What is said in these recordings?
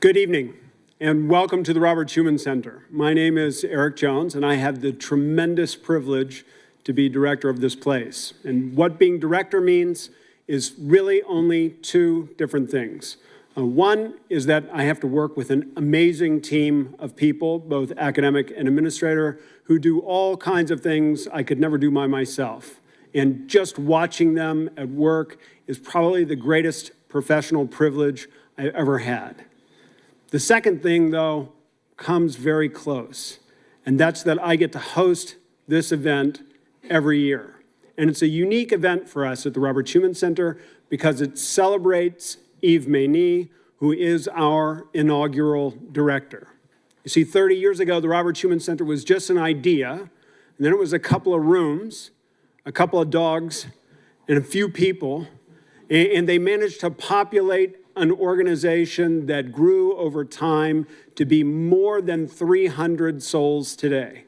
Good evening, and welcome to the Robert Schuman Center. My name is Eric Jones, and I have the tremendous privilege to be director of this place. And what being director means is really only two different things. One is that I have to work with an amazing team of people, both academic and administrator, who do all kinds of things I could never do by myself. And just watching them at work is probably the greatest professional privilege I ever had. The second thing, though, comes very close, and that's that I get to host this event every year. And it's a unique event for us at the Robert Schuman Center because it celebrates Yves Mény, who is our inaugural director. You see, 30 years ago, the Robert Schuman Center was just an idea, and then it was a couple of rooms, a couple of dogs, and a few people, and they managed to populate an organization that grew over time to be more than 300 souls today,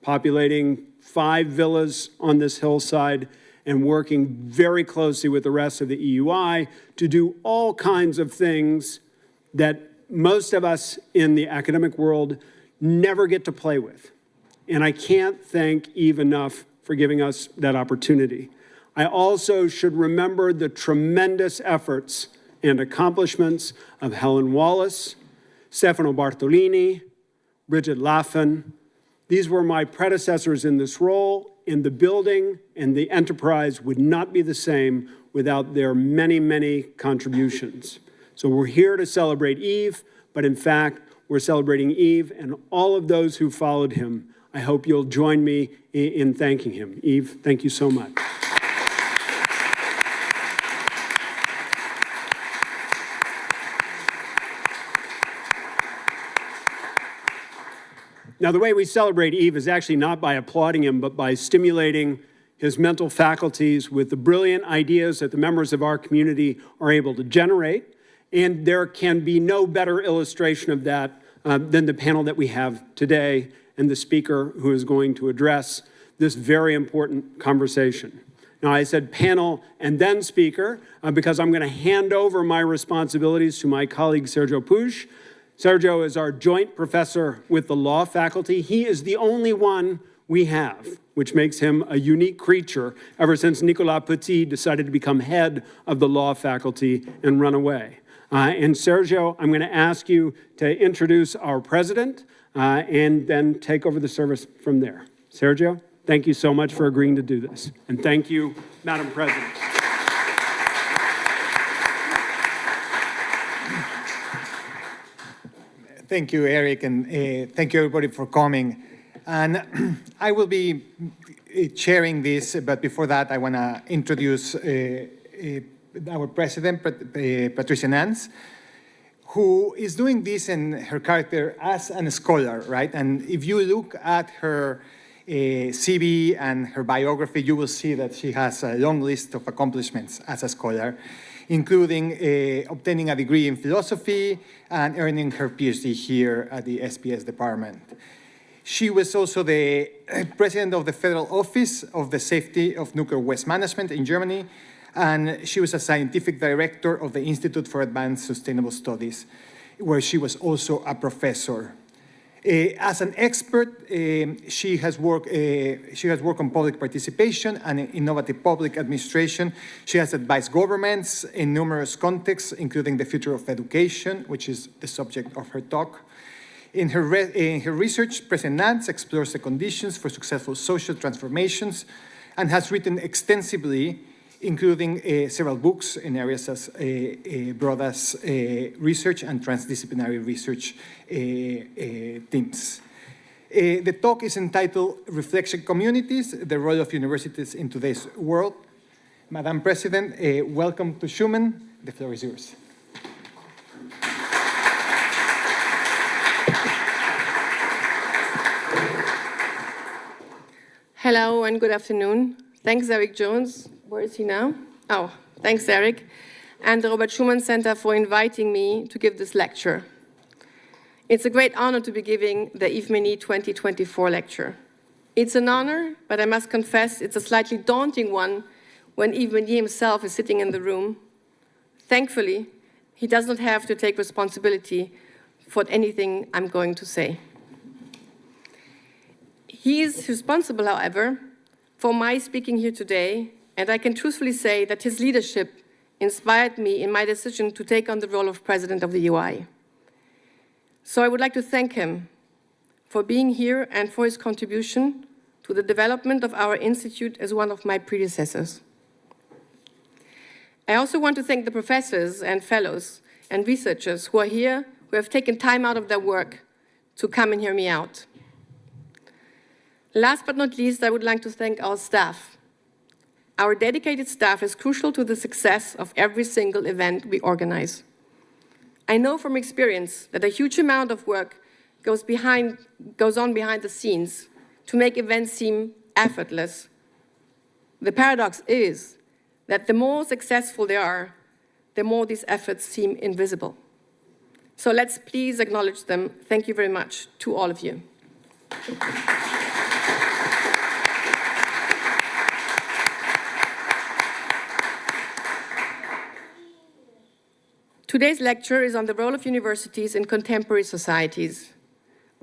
populating 5 villas on this hillside and working very closely with the rest of the EUI to do all kinds of things that most of us in the academic world never get to play with. And I can't thank Yves enough for giving us that opportunity. I also should remember the tremendous efforts and accomplishments of Helen Wallace, Stefano Bartolini, Bridget Laffin. These were my predecessors in this role, and the building and the enterprise would not be the same without their many, many contributions. So we're here to celebrate Yves, but in fact, we're celebrating Yves and all of those who followed him. I hope you'll join me in thanking him. Yves, thank you so much. Now, the way we celebrate Yves is actually not by applauding him, but by stimulating his mental faculties with the brilliant ideas that the members of our community are able to generate. And there can be no better illustration of that than the panel that we have today and the speaker who is going to address this very important conversation. Now, I said panel and then speaker because I'm going to hand over my responsibilities to my colleague, Sergio Puig. Sergio is our joint professor with the law faculty. He is the only one we have, which makes him a unique creature ever since Nicolas Petit decided to become head of the law faculty and run away. And Sergio, I'm going to ask you to introduce our president and then take over the service from there. Sergio, thank you so much for agreeing to do this. And thank you, Madam President. Thank you, Eric, and thank you, everybody, for coming. And I will be chairing this, but before that, I want to introduce our president, Patrizia Nanz, who is doing this in her character as a scholar, right? And if you look at her CV and her biography, you will see that she has a long list of accomplishments as a scholar, including obtaining a degree in philosophy and earning her PhD here at the SPS department. She was also the president of the Federal Office of the Safety of Nuclear Waste Management in Germany, and she was a scientific director of the Institute for Advanced Sustainable Studies, where she was also a professor. As an expert, she has worked on public participation and innovative public administration. She has advised governments in numerous contexts, including the future of education, which is the subject of her talk. In her research, President Nanz explores the conditions for successful social transformations and has written extensively, including several books in areas as broad as research and transdisciplinary research teams. The talk is entitled Reflection Communities, the Role of Universities in Today's World. Madam President, welcome to Schuman. The floor is yours. Hello and good afternoon. Thanks, Eric Jones. Where is he now? Oh, thanks, Eric, and the Robert Schuman Center for inviting me to give this lecture. It's a great honor to be giving the Yves Mény 2024 lecture. It's an honor, but I must confess it's a slightly daunting one when Yves Mény himself is sitting in the room. Thankfully, he does not have to take responsibility for anything I'm going to say. He is responsible, however, for my speaking here today, and I can truthfully say that his leadership inspired me in my decision to take on the role of president of the UI. So I would like to thank him for being here and for his contribution to the development of our institute as one of my predecessors. I also want to thank the professors and fellows and researchers who are here, who have taken time out of their work to come and hear me out. Last but not least, I would like to thank our staff. Our dedicated staff is crucial to the success of every single event we organize. I know from experience that a huge amount of work goes on behind the scenes to make events seem effortless. The paradox is that the more successful they are, the more these efforts seem invisible. So let's please acknowledge them. Thank you very much to all of you. Today's lecture is on the role of universities in contemporary societies.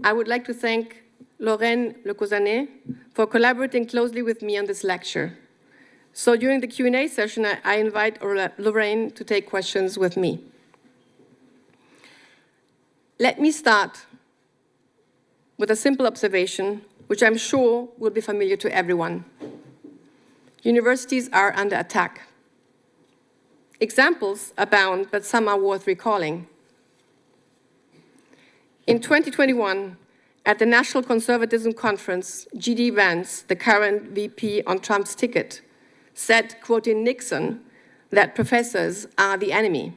I would like to thank Lorraine Lecausanet for collaborating closely with me on this lecture. So during the Q&A session, I invite Lorraine to take questions with me. Let me start with a simple observation, which I'm sure will be familiar to everyone. Universities are under attack. Examples abound, but some are worth recalling. In 2021, at the National Conservatism Conference, G.D. Vance, the current VP on Trump's ticket, said, quoting Nixon, that professors are the enemy.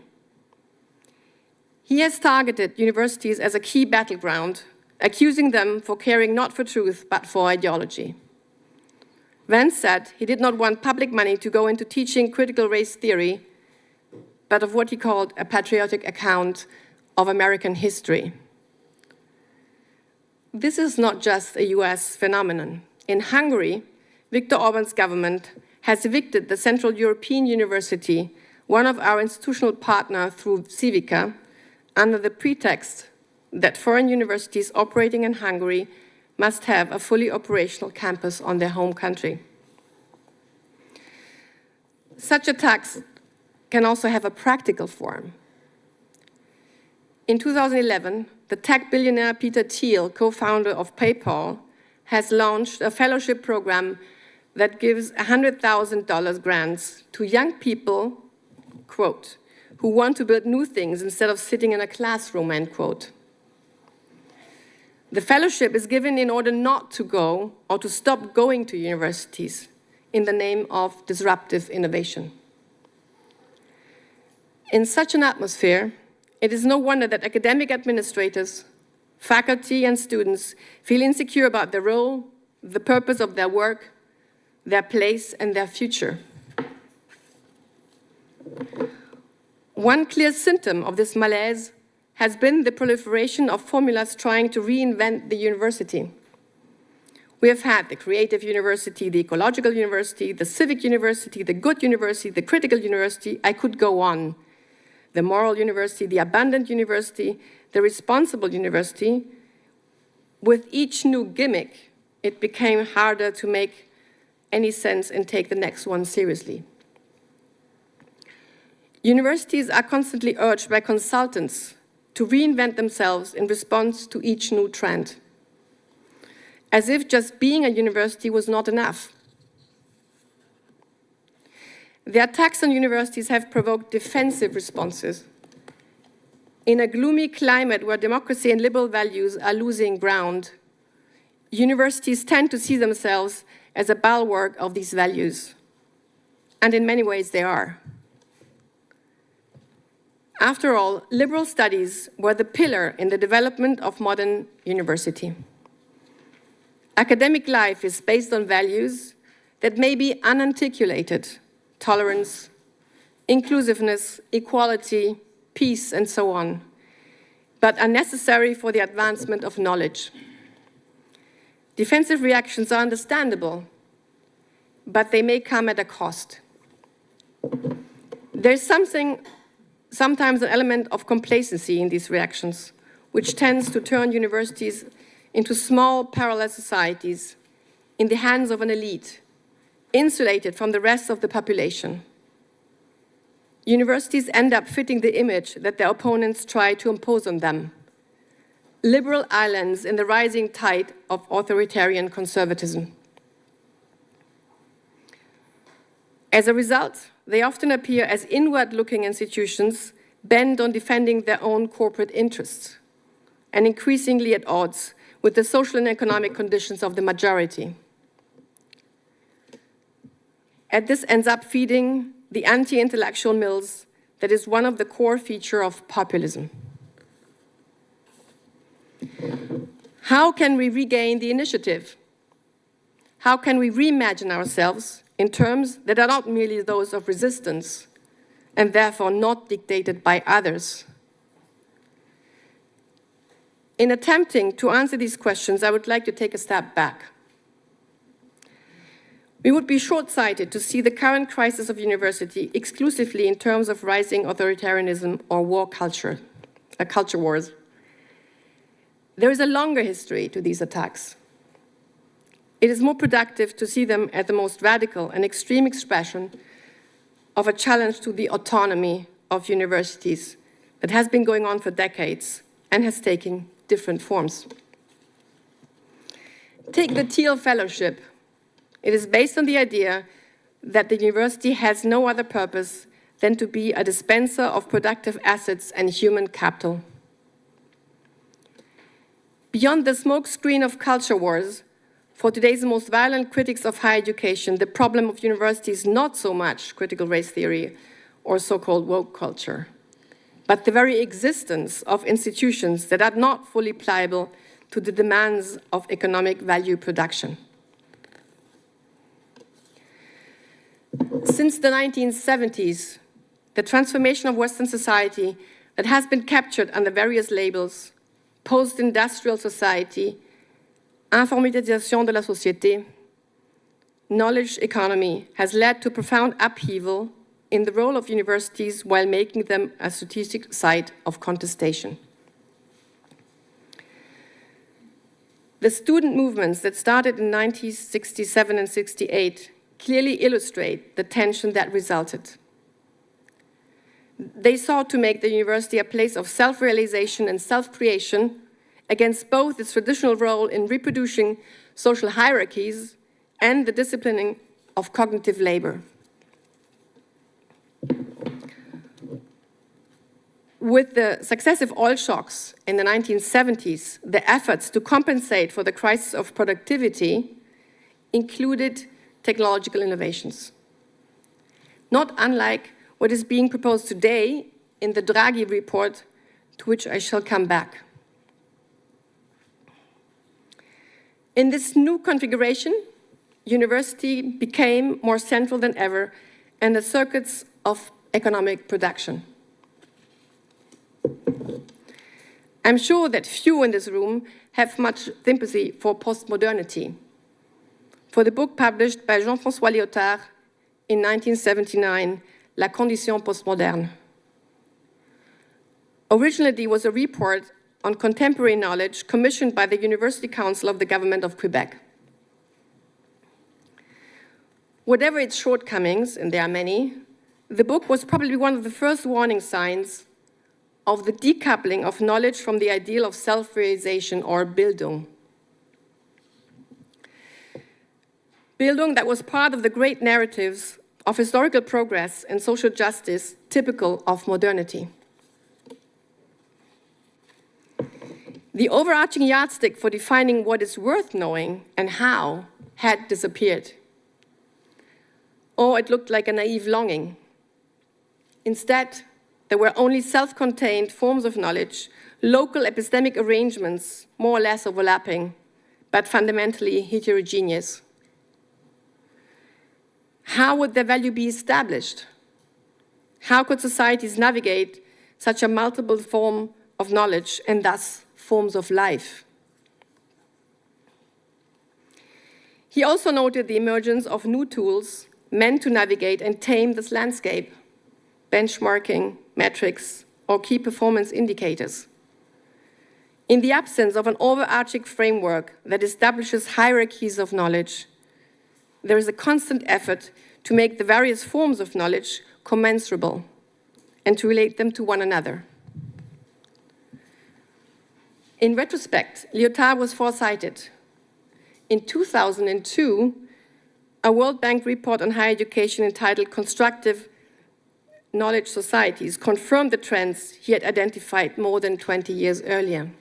He has targeted universities as a key battleground, accusing them for caring not for truth, but for ideology. Vance said he did not want public money to go into teaching critical race theory, but of what he called a patriotic account of American history. This is not just a US phenomenon. In Hungary, Viktor Orban's government has evicted the Central European University, one of our institutional partners through Civica, under the pretext that foreign universities operating in Hungary must have a fully operational campus on their home country. Such attacks can also have a practical form. In 2011, the tech billionaire Peter Thiel, co-founder of PayPal, has launched a fellowship program that gives $100,000 grants to young people, quote, who want to build new things instead of sitting in a classroom, end quote. The fellowship is given in order not to go or to stop going to universities in the name of disruptive innovation. In such an atmosphere, it is no wonder that academic administrators, faculty, and students feel insecure about their role, the purpose of their work, their place, and their future. One clear symptom of this malaise has been the proliferation of formulas trying to reinvent the university. We have had the creative university, the ecological university, the civic university, the good university, the critical university. I could go on. The moral university, the abundant university, the responsible university. With each new gimmick, it became harder to make any sense and take the next one seriously. Universities are constantly urged by consultants to reinvent themselves in response to each new trend, as if just being a university was not enough. The attacks on universities have provoked defensive responses. In a gloomy climate where democracy and liberal values are losing ground, universities tend to see themselves as a bulwark of these values. And in many ways, they are. After all, liberal studies were the pillar in the development of modern university. Academic life is based on values that may be unarticulated: tolerance, inclusiveness, equality, peace, and so on, but are necessary for the advancement of knowledge. Defensive reactions are understandable, but they may come at a cost. There's sometimes an element of complacency in these reactions, which tends to turn universities into small parallel societies in the hands of an elite, insulated from the rest of the population. Universities end up fitting the image that their opponents try to impose on them: liberal islands in the rising tide of authoritarian conservatism. As a result, they often appear as inward-looking institutions bent on defending their own corporate interests, and increasingly at odds with the social and economic conditions of the majority. And this ends up feeding the anti-intellectual mills that is one of the core features of populism. How can we regain the initiative? How can we reimagine ourselves in terms that are not merely those of resistance and therefore not dictated by others? In attempting to answer these questions, I would like to take a step back. We would be short-sighted to see the current crisis of university exclusively in terms of rising authoritarianism or war culture, culture wars. There is a longer history to these attacks. It is more productive to see them as the most radical and extreme expression of a challenge to the autonomy of universities that has been going on for decades and has taken different forms. Take the Thiel Fellowship. It is based on the idea that the university has no other purpose than to be a dispenser of productive assets and human capital. Beyond the smokescreen of culture wars, for today's most violent critics of higher education, the problem of universities is not so much critical race theory or so-called woke culture, but the very existence of institutions that are not fully pliable to the demands of economic value production. Since the 1970s, the transformation of Western society that has been captured under various labels, post-industrial society, informatisation de la société, knowledge economy, has led to profound upheaval in the role of universities while making them a strategic site of contestation. The student movements that started in 1967 and 68 clearly illustrate the tension that resulted. They sought to make the university a place of self-realization and self-creation against both its traditional role in reproducing social hierarchies and the disciplining of cognitive labor. With the successive oil shocks in the 1970s, the efforts to compensate for the crisis of productivity included technological innovations. Not unlike what is being proposed today in the Draghi report, to which I shall come back. In this new configuration, university became more central than ever in the circuits of economic production. I'm sure that few in this room have much sympathy for postmodernity, for the book published by Jean-François Lyotard in 1979, La Condition Postmoderne. Originally, it was a report on contemporary knowledge commissioned by the University Council of the Government of Quebec. Whatever its shortcomings, and there are many, the book was probably one of the first warning signs of the decoupling of knowledge from the ideal of self-realization or Bildung. Bildung that was part of the great narratives of historical progress and social justice typical of modernity. The overarching yardstick for defining what is worth knowing and how had disappeared. Or it looked like a naive longing. Instead, there were only self-contained forms of knowledge, local epistemic arrangements, more or less overlapping, but fundamentally heterogeneous. How would their value be established? How could societies navigate such a multiple form of knowledge and thus forms of life? He also noted the emergence of new tools meant to navigate and tame this landscape: benchmarking, metrics, or key performance indicators. In the absence of an overarching framework that establishes hierarchies of knowledge, there is a constant effort to make the various forms of knowledge commensurable and to relate them to one another. In retrospect, Lyotard was foresighted. In 2002, a World Bank report on higher education entitled Constructive Knowledge Societies confirmed the trends he had identified more than 20 years earlier.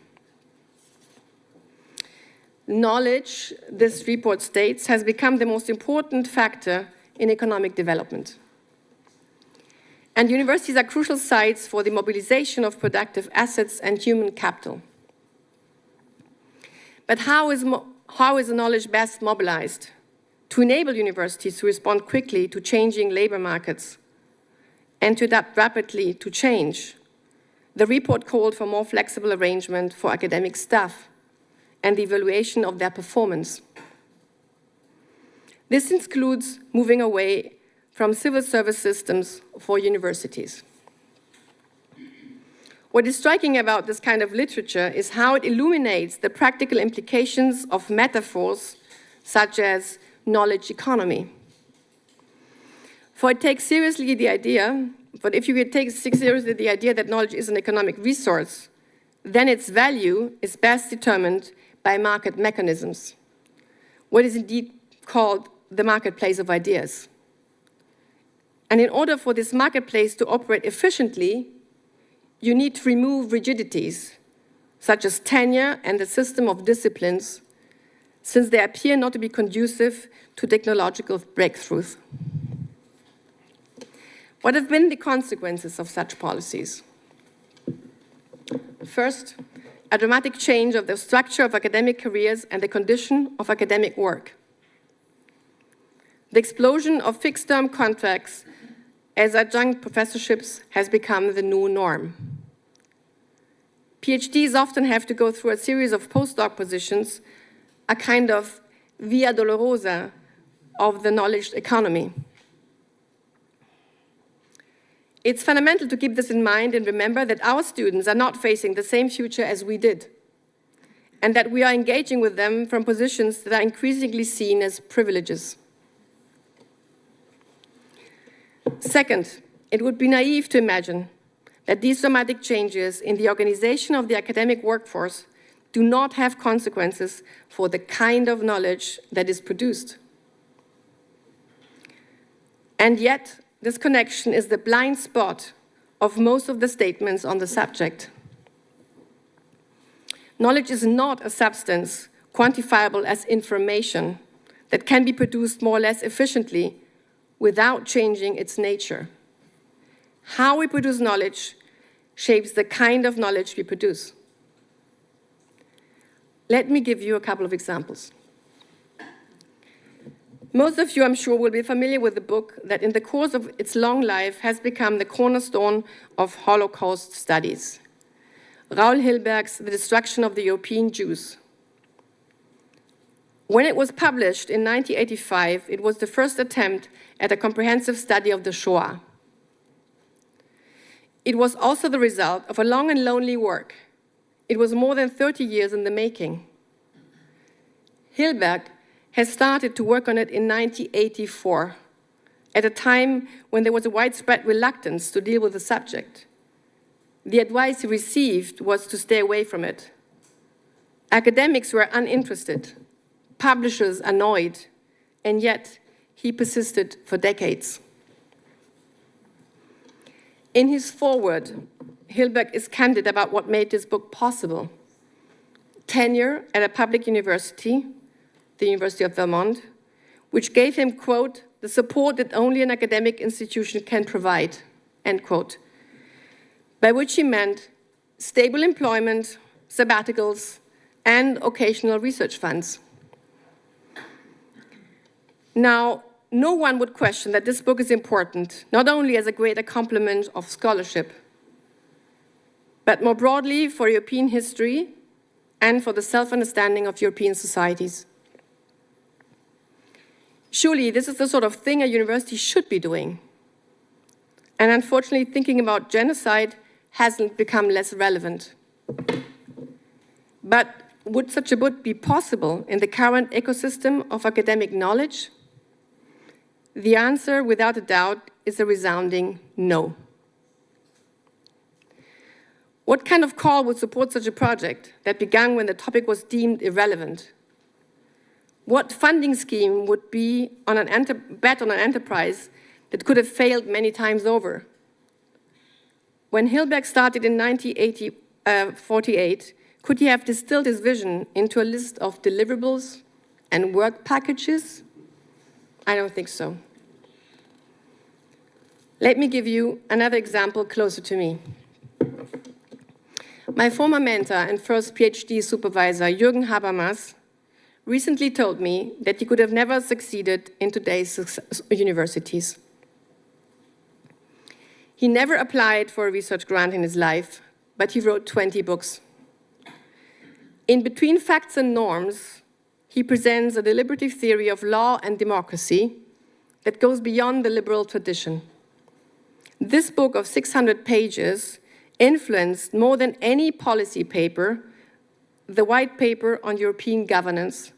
Knowledge, this report states, has become the most important factor in economic development. And universities are crucial sites for the mobilization of productive assets and human capital. But how is the knowledge best mobilized? To enable universities to respond quickly to changing labor markets and to adapt rapidly to change. The report called for more flexible arrangement for academic staff and the evaluation of their performance. This includes moving away from civil service systems for universities. What is striking about this kind of literature is how it illuminates the practical implications of metaphors such as knowledge economy. For it takes seriously the idea, but if you take seriously the idea that knowledge is an economic resource, then its value is best determined by market mechanisms, what is indeed called the marketplace of ideas. And in order for this marketplace to operate efficiently, you need to remove rigidities, such as tenure and the system of disciplines, since they appear not to be conducive to technological breakthroughs. What have been the consequences of such policies? First, a dramatic change of the structure of academic careers and the condition of academic work. The explosion of fixed-term contracts as adjunct professorships has become the new norm. PhDs often have to go through a series of postdoc positions, a kind of via dolorosa of the knowledge economy. It's fundamental to keep this in mind and remember that our students are not facing the same future as we did, and that we are engaging with them from positions that are increasingly seen as privileges. Second, it would be naive to imagine that these dramatic changes in the organization of the academic workforce do not have consequences for the kind of knowledge that is produced. And yet, this connection is the blind spot of most of the statements on the subject. Knowledge is not a substance quantifiable as information that can be produced more or less efficiently without changing its nature. How we produce knowledge shapes the kind of knowledge we produce. Let me give you a couple of examples. Most of you, I'm sure, will be familiar with the book that in the course of its long life has become the cornerstone of Holocaust studies, Raoul Hilberg's The Destruction of the European Jews. When it was published in 1985, it was the first attempt at a comprehensive study of the Shoah. It was also the result of a long and lonely work. It was more than 30 years in the making. Hilberg has started to work on it in 1984, at a time when there was a widespread reluctance to deal with the subject. The advice he received was to stay away from it. Academics were uninterested, publishers annoyed, and yet he persisted for decades. In his foreword, Hilberg is candid about what made this book possible. Tenure at a public university, the University of Vermont, which gave him, quote, the support that only an academic institution can provide, end quote, by which he meant stable employment, sabbaticals, and occasional research funds. Now, no one would question that this book is important, not only as a great accompaniment of scholarship, but more broadly for European history and for the self-understanding of European societies. Surely, this is the sort of thing a university should be doing. And unfortunately, thinking about genocide hasn't become less relevant. But would such a book be possible in the current ecosystem of academic knowledge? The answer, without a doubt, is a resounding no. What kind of call would support such a project that began when the topic was deemed irrelevant? What funding scheme would be on bet on an enterprise that could have failed many times over? When Hilberg started in 1948, could he have distilled his vision into a list of deliverables and work packages? I don't think so. Let me give you another example closer to me. My former mentor and first PhD supervisor, Jürgen Habermas, recently told me that he could have never succeeded in today's universities. He never applied for a research grant in his life, but he wrote 20 books. In Between Facts and Norms, he presents a deliberative theory of law and democracy that goes beyond the liberal tradition. This book of 600 pages influenced more than any policy paper the White Paper on European Governance,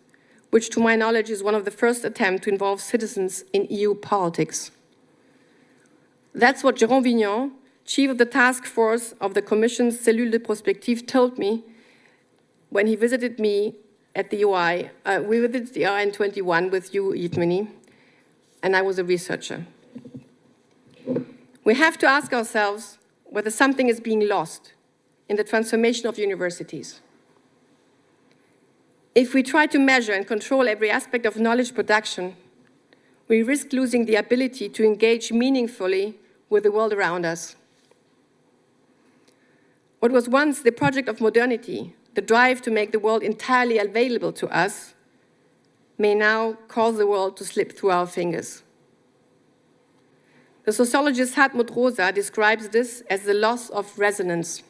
which to my knowledge is one of the first attempts to involve citizens in EU politics. That's what Jérôme Vignon, chief of the task force of the Commission's Cellule de Prospective, told me when he visited me at the UI. We visited the UI in 21 with you, Yves Mény, and I was a researcher. We have to ask ourselves whether something is being lost in the transformation of universities. If we try to measure and control every aspect of knowledge production, we risk losing the ability to engage meaningfully with the world around us. What was once the project of modernity, the drive to make the world entirely available to us, may now cause the world to slip through our fingers. The sociologist Hartmut Rosa describes this as the loss of resonance.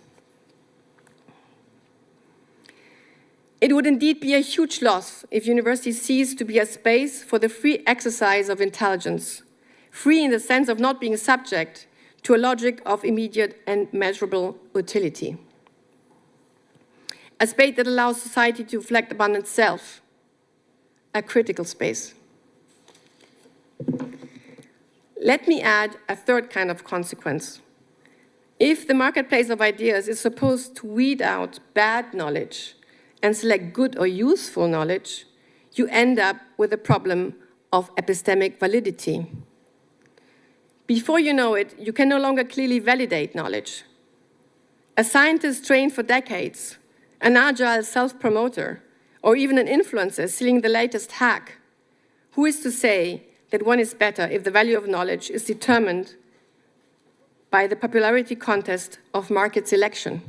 It would indeed be a huge loss if universities ceased to be a space for the free exercise of intelligence, free in the sense of not being subject to a logic of immediate and measurable utility. A space that allows society to reflect upon itself, a critical space. Let me add a third kind of consequence. If the marketplace of ideas is supposed to weed out bad knowledge and select good or useful knowledge, you end up with a problem of epistemic validity. Before you know it, you can no longer clearly validate knowledge. A scientist trained for decades, an agile self-promoter, or even an influencer selling the latest hack, who is to say that one is better if the value of knowledge is determined by the popularity contest of market selection?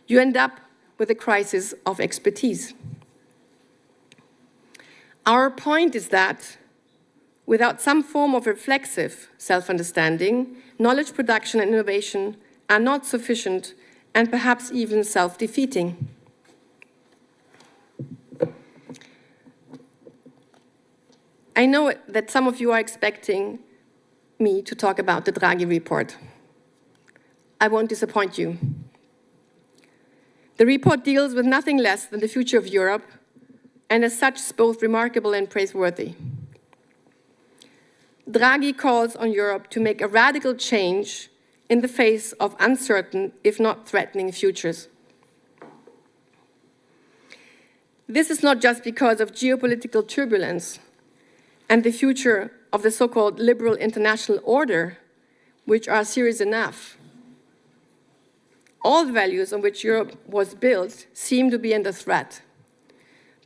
You end up with a crisis of expertise. Our point is that without some form of reflexive self-understanding, knowledge production and innovation are not sufficient and perhaps even self-defeating. I know that some of you are expecting me to talk about the Draghi report. I won't disappoint you. The report deals with nothing less than the future of Europe, and as such is both remarkable and praiseworthy. Draghi calls on Europe to make a radical change in the face of uncertain, if not threatening, futures. This is not just because of geopolitical turbulence and the future of the so-called liberal international order, which are serious enough. All the values on which Europe was built seem to be under threat.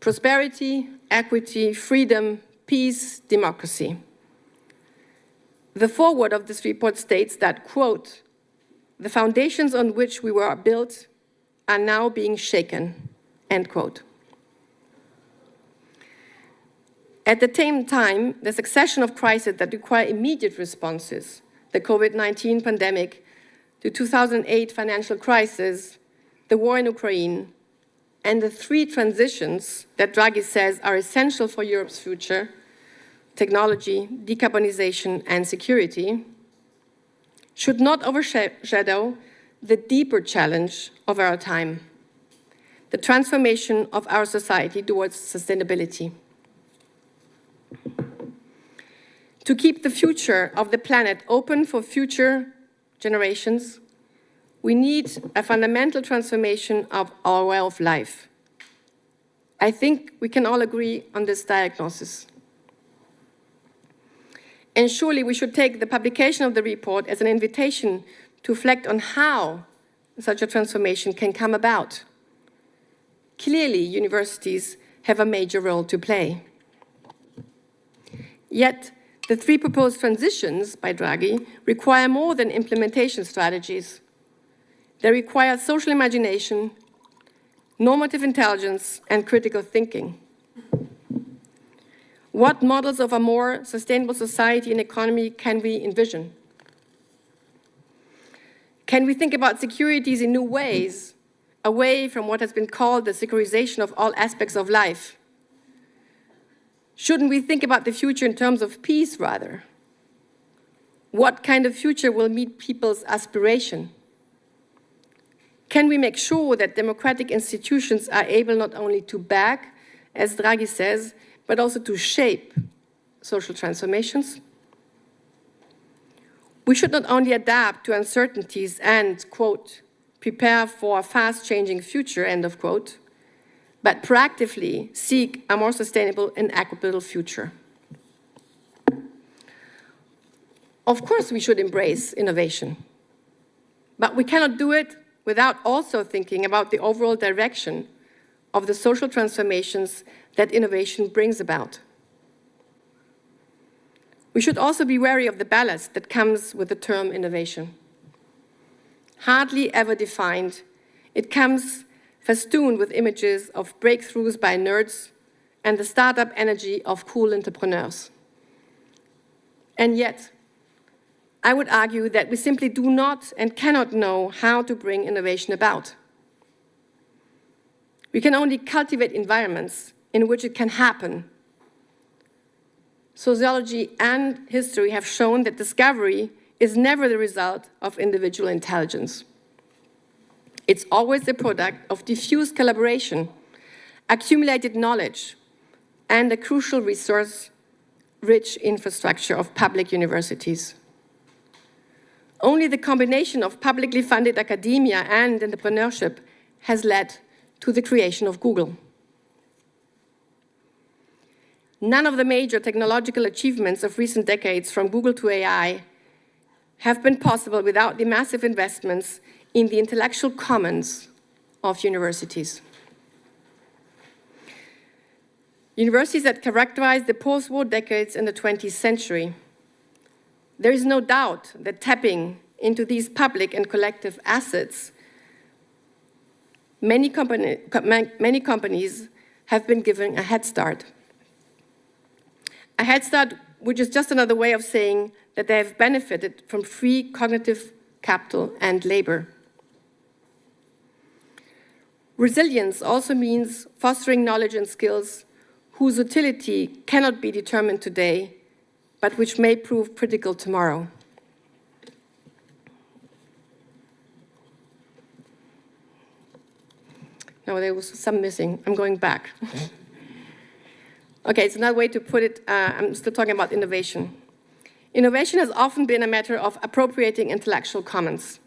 Prosperity, equity, freedom, peace, democracy. The foreword of this report states that, quote, "The foundations on which we were built are now being shaken," end quote. At the same time, the succession of crises that require immediate responses, the COVID-19 pandemic, the 2008 financial crisis, the war in Ukraine, and the three transitions that Draghi says are essential for Europe's future, technology, decarbonization, and security, should not overshadow the deeper challenge of our time, the transformation of our society towards sustainability. To keep the future of the planet open for future generations, we need a fundamental transformation of our way of life. I think we can all agree on this diagnosis. And surely we should take the publication of the report as an invitation to reflect on how such a transformation can come about. Clearly, universities have a major role to play. Yet, the 3 proposed transitions by Draghi require more than implementation strategies. They require social imagination, normative intelligence, and critical thinking. What models of a more sustainable society and economy can we envision? Can we think about securities in new ways, away from what has been called the securitization of all aspects of life? Shouldn't we think about the future in terms of peace, rather? What kind of future will meet people's aspiration? Can we make sure that democratic institutions are able not only to back, as Draghi says, but also to shape social transformations? We should not only adapt to uncertainties and, quote, prepare for a fast-changing future, end of quote, but proactively seek a more sustainable and equitable future. Of course, we should embrace innovation, but we cannot do it without also thinking about the overall direction of the social transformations that innovation brings about. We should also be wary of the ballast that comes with the term innovation. Hardly ever defined, it comes festooned with images of breakthroughs by nerds and the startup energy of cool entrepreneurs. And yet, I would argue that we simply do not and cannot know how to bring innovation about. We can only cultivate environments in which it can happen. Sociology and history have shown that discovery is never the result of individual intelligence. It's always the product of diffuse collaboration, accumulated knowledge, and a crucial resource-rich infrastructure of public universities. Only the combination of publicly funded academia and entrepreneurship has led to the creation of Google. None of the major technological achievements of recent decades, from Google to AI, have been possible without the massive investments in the intellectual commons of universities. Universities that characterized the post-war decades in the 20th century. There is no doubt that tapping into these public and collective assets, many companies have been given a head start. A head start which is just another way of saying that they have benefited from free cognitive capital and labor. Resilience also means fostering knowledge and skills whose utility cannot be determined today, but which may prove critical tomorrow. No, there was some missing. I'm going back. Okay, it's another way to put it. I'm still talking about innovation. Innovation has often been a matter of appropriating intellectual commons.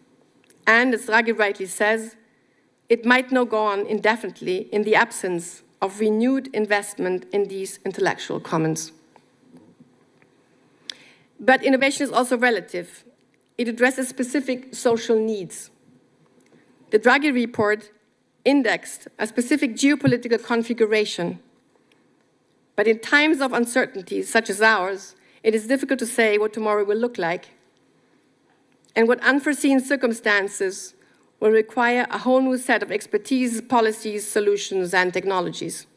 And as Draghi rightly says, it might now go on indefinitely in the absence of renewed investment in these intellectual commons. But innovation is also relative. It addresses specific social needs. The Draghi report indexed a specific geopolitical configuration. But in times of uncertainty, such as ours, it is difficult to say what tomorrow will look like and what unforeseen circumstances will require a whole new set of expertise, policies, solutions, and technologies.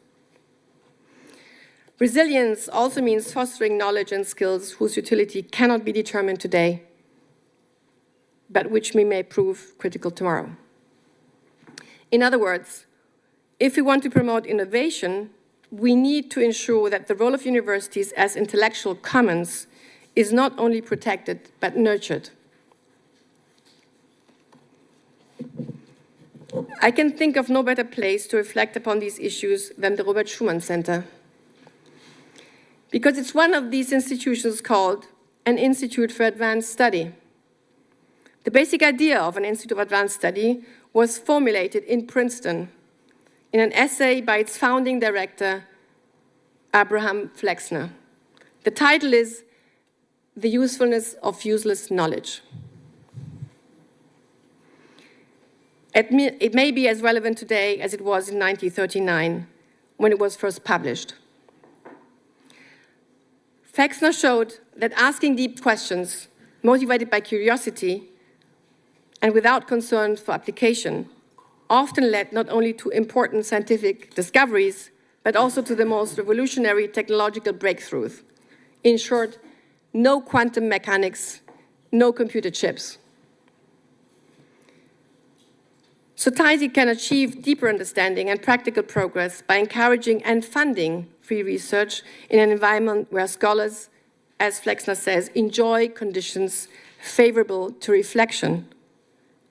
Resilience also means fostering knowledge and skills whose utility cannot be determined today, but which may prove critical tomorrow. In other words, if we want to promote innovation, we need to ensure that the role of universities as intellectual commons is not only protected, but nurtured. I can think of no better place to reflect upon these issues than the Robert Schuman Center, because it's one of these institutions called an Institute for Advanced Study. The basic idea of an Institute of Advanced Study was formulated in Princeton in an essay by its founding director, Abraham Flexner. The title is The Usefulness of Useless Knowledge. It may be as relevant today as it was in 1939, when it was first published. Flexner showed that asking deep questions, motivated by curiosity and without concern for application, often led not only to important scientific discoveries, but also to the most revolutionary technological breakthroughs. In short, no quantum mechanics, no computer chips. Society can achieve deeper understanding and practical progress by encouraging and funding free research in an environment where scholars, as Flexner says, enjoy conditions favorable to reflection.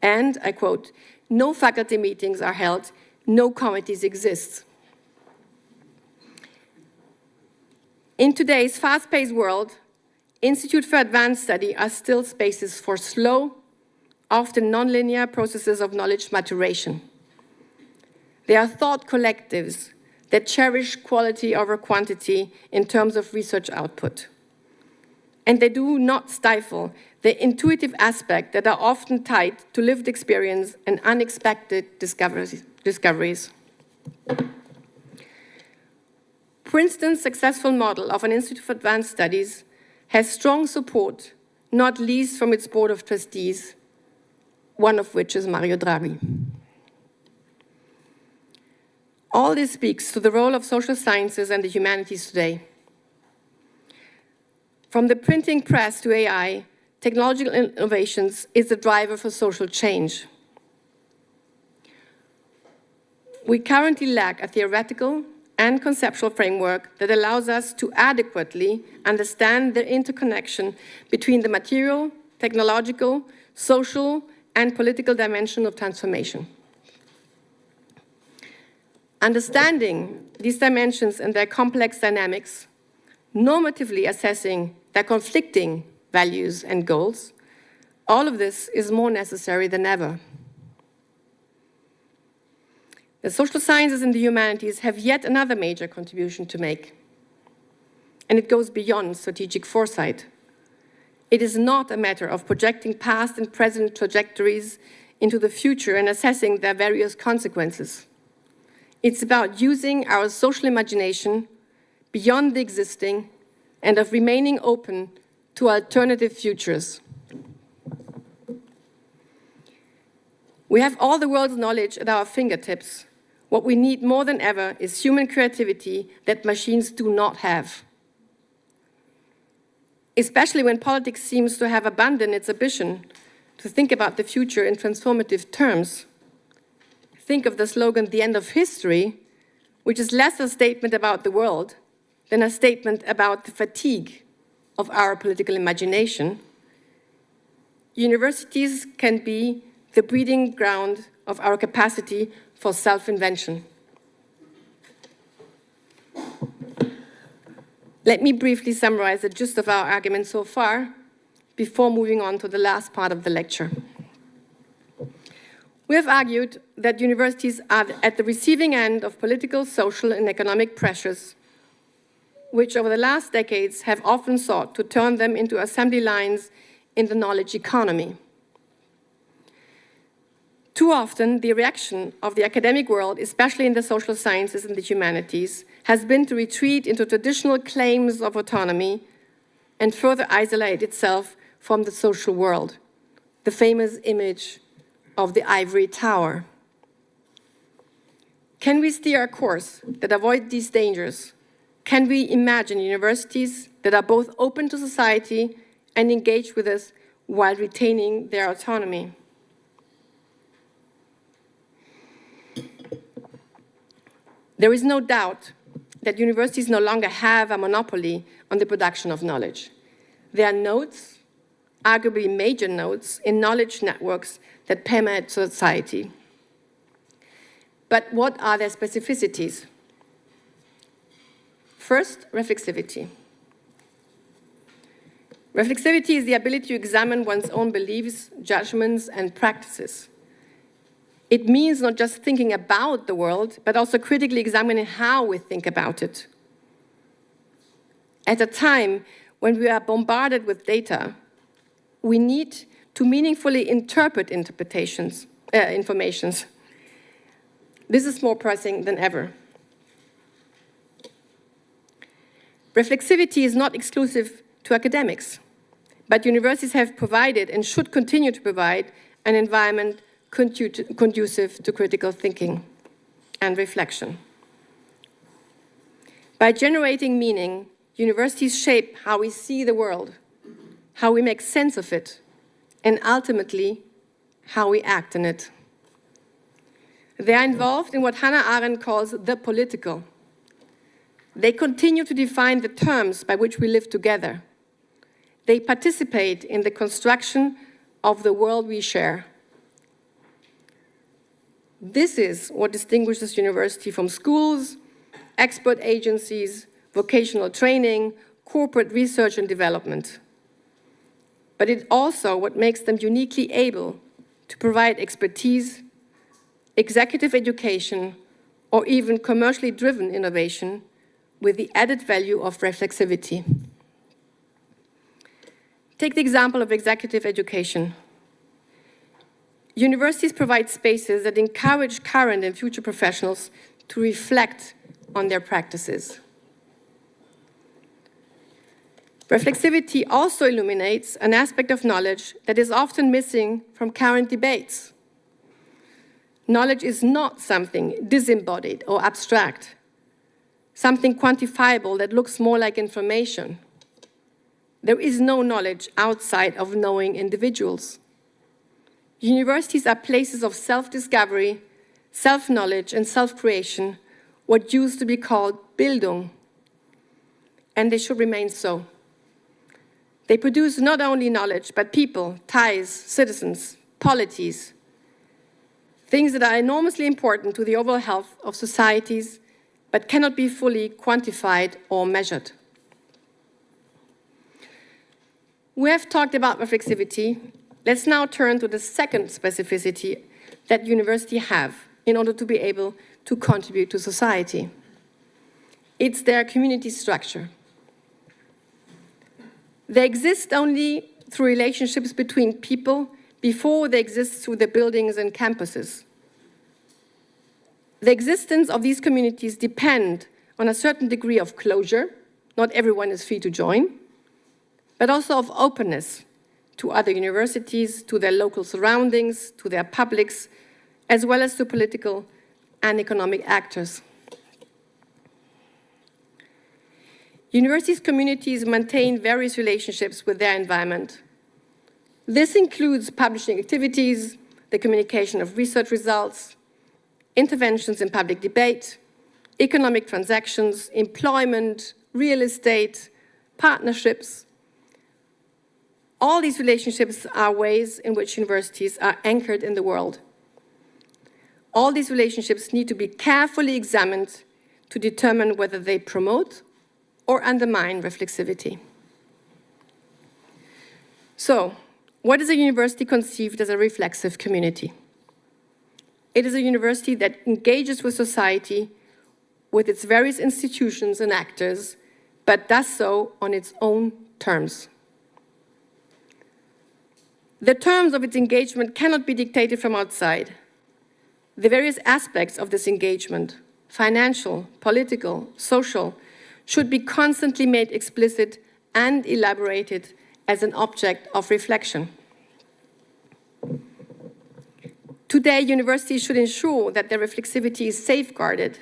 And, I quote, no faculty meetings are held, no committees exist. In today's fast-paced world, Institutes for Advanced Study are still spaces for slow, often nonlinear processes of knowledge maturation. They are thought collectives that cherish quality over quantity in terms of research output. And they do not stifle the intuitive aspect that are often tied to lived experience and unexpected discoveries. Princeton's successful model of an Institute for Advanced Studies has strong support, not least from its board of trustees, one of which is Mario Draghi. All this speaks to the role of social sciences and the humanities today. From the printing press to AI, technological innovations is the driver for social change. We currently lack a theoretical and conceptual framework that allows us to adequately understand the interconnection between the material, technological, social, and political dimension of transformation. Understanding these dimensions and their complex dynamics, normatively assessing their conflicting values and goals, all of this is more necessary than ever. The social sciences and the humanities have yet another major contribution to make, and it goes beyond strategic foresight. It is not a matter of projecting past and present trajectories into the future and assessing their various consequences. It's about using our social imagination beyond the existing and of remaining open to alternative futures. We have all the world's knowledge at our fingertips. What we need more than ever is human creativity that machines do not have. Especially when politics seems to have abandoned its ambition to think about the future in transformative terms. Think of the slogan, "The End of History," which is less a statement about the world than a statement about the fatigue of our political imagination. Universities can be the breeding ground of our capacity for self-invention. Let me briefly summarize the gist of our argument so far before moving on to the last part of the lecture. We have argued that universities are at the receiving end of political, social, and economic pressures, which over the last decades have often sought to turn them into assembly lines in the knowledge economy. Too often, the reaction of the academic world, especially in the social sciences and the humanities, has been to retreat into traditional claims of autonomy and further isolate itself from the social world, the famous image of the ivory tower. Can we steer a course that avoids these dangers? Can we imagine universities that are both open to society and engage with us while retaining their autonomy? There is no doubt that universities no longer have a monopoly on the production of knowledge. There are nodes, arguably major nodes, in knowledge networks that permeate society. But what are their specificities? First, reflexivity. Reflexivity is the ability to examine one's own beliefs, judgments, and practices. It means not just thinking about the world, but also critically examining how we think about it. At a time when we are bombarded with data, we need to meaningfully interpret informations. This is more pressing than ever. Reflexivity is not exclusive to academics, but universities have provided and should continue to provide an environment conducive to critical thinking and reflection. By generating meaning, universities shape how we see the world, how we make sense of it, and ultimately, how we act in it. They are involved in what Hannah Arendt calls the political. They continue to define the terms by which we live together. They participate in the construction of the world we share. This is what distinguishes university from schools, expert agencies, vocational training, corporate research and development. But it's also what makes them uniquely able to provide expertise, executive education, or even commercially driven innovation with the added value of reflexivity. Take the example of executive education. Universities provide spaces that encourage current and future professionals to reflect on their practices. Reflexivity also illuminates an aspect of knowledge that is often missing from current debates. Knowledge is not something disembodied or abstract, something quantifiable that looks more like information. There is no knowledge outside of knowing individuals. Universities are places of self-discovery, self-knowledge, and self-creation, what used to be called Bildung, and they should remain so. They produce not only knowledge, but people, ties, citizens, polities, things that are enormously important to the overall health of societies, but cannot be fully quantified or measured. We have talked about reflexivity. Let's now turn to the second specificity that universities have in order to be able to contribute to society. It's their community structure. They exist only through relationships between people before they exist through the buildings and campuses. The existence of these communities depend on a certain degree of closure. Not everyone is free to join, but also of openness to other universities, to their local surroundings, to their publics, as well as to political and economic actors. Universities' communities maintain various relationships with their environment. This includes publishing activities, the communication of research results, interventions in public debate, economic transactions, employment, real estate, partnerships. All these relationships are ways in which universities are anchored in the world. All these relationships need to be carefully examined to determine whether they promote or undermine reflexivity. So, what is a university conceived as a reflexive community? It is a university that engages with society, with its various institutions and actors, but does so on its own terms. The terms of its engagement cannot be dictated from outside. The various aspects of this engagement, financial, political, social, should be constantly made explicit and elaborated as an object of reflection. Today, universities should ensure that their reflexivity is safeguarded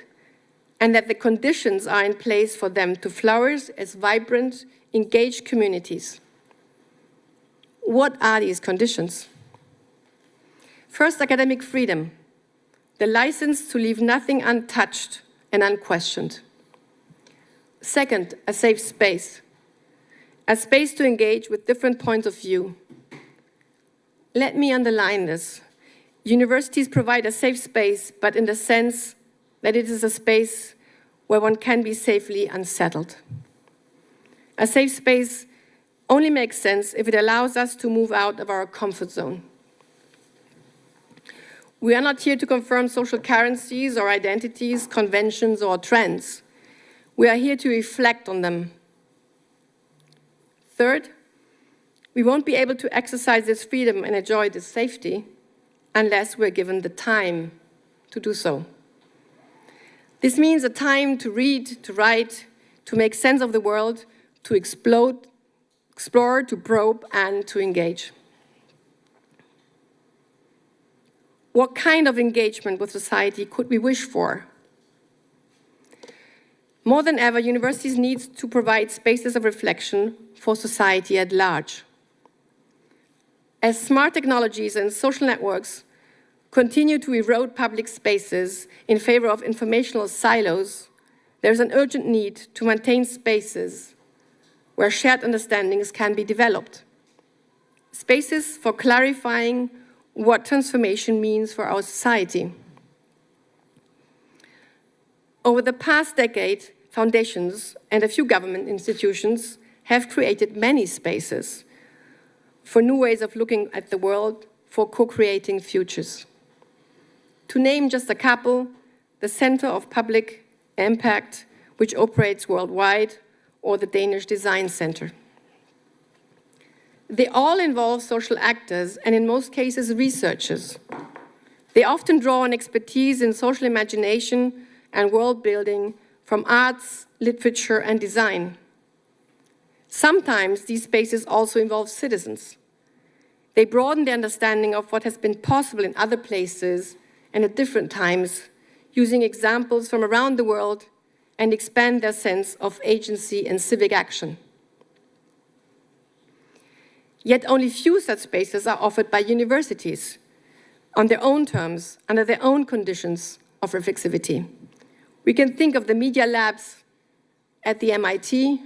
and that the conditions are in place for them to flourish as vibrant, engaged communities. What are these conditions? First, academic freedom, the license to leave nothing untouched and unquestioned. Second, a safe space, a space to engage with different points of view. Let me underline this. Universities provide a safe space, but in the sense that it is a space where one can be safely unsettled. A safe space only makes sense if it allows us to move out of our comfort zone. We are not here to confirm social currencies or identities, conventions or trends. We are here to reflect on them. Third, we won't be able to exercise this freedom and enjoy this safety unless we're given the time to do so. This means a time to read, to write, to make sense of the world, to explore, to probe, and to engage. What kind of engagement with society could we wish for? More than ever, universities need to provide spaces of reflection for society at large. As smart technologies and social networks continue to erode public spaces in favor of informational silos, there is an urgent need to maintain spaces where shared understandings can be developed. Spaces for clarifying what transformation means for our society. Over the past decade, foundations and a few government institutions have created many spaces for new ways of looking at the world, for co-creating futures. To name just a couple, the Center of Public Impact, which operates worldwide, or the Danish Design Center. They all involve social actors and, in most cases, researchers. They often draw on expertise in social imagination and world building from arts, literature, and design. Sometimes these spaces also involve citizens. They broaden the understanding of what has been possible in other places and at different times, using examples from around the world, and expand their sense of agency and civic action. Yet only few such spaces are offered by universities on their own terms, under their own conditions of reflexivity. We can think of the media labs at the MIT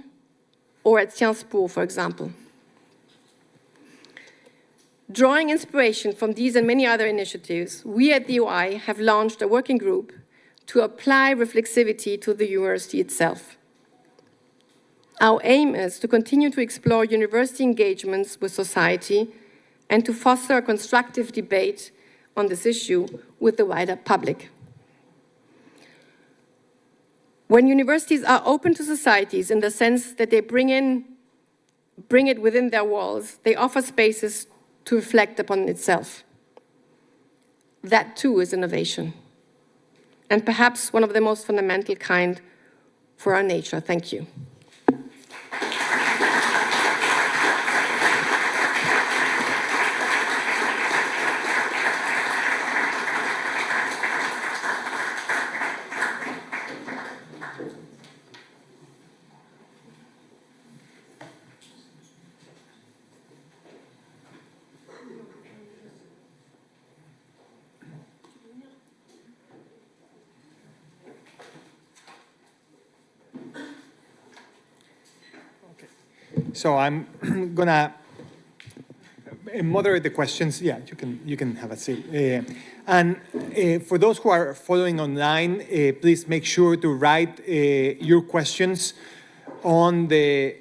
or at Sciences Po, for example. Drawing inspiration from these and many other initiatives, we at the UI have launched a working group to apply reflexivity to the university itself. Our aim is to continue to explore university engagements with society and to foster a constructive debate on this issue with the wider public. When universities are open to societies in the sense that they bring it within their walls, they offer spaces to reflect upon itself. That too is innovation, and perhaps one of the most fundamental kind for our nature. Thank you. So I'm gonna moderate the questions. Yeah, you can have a seat. And for those who are following online, please make sure to write your questions on the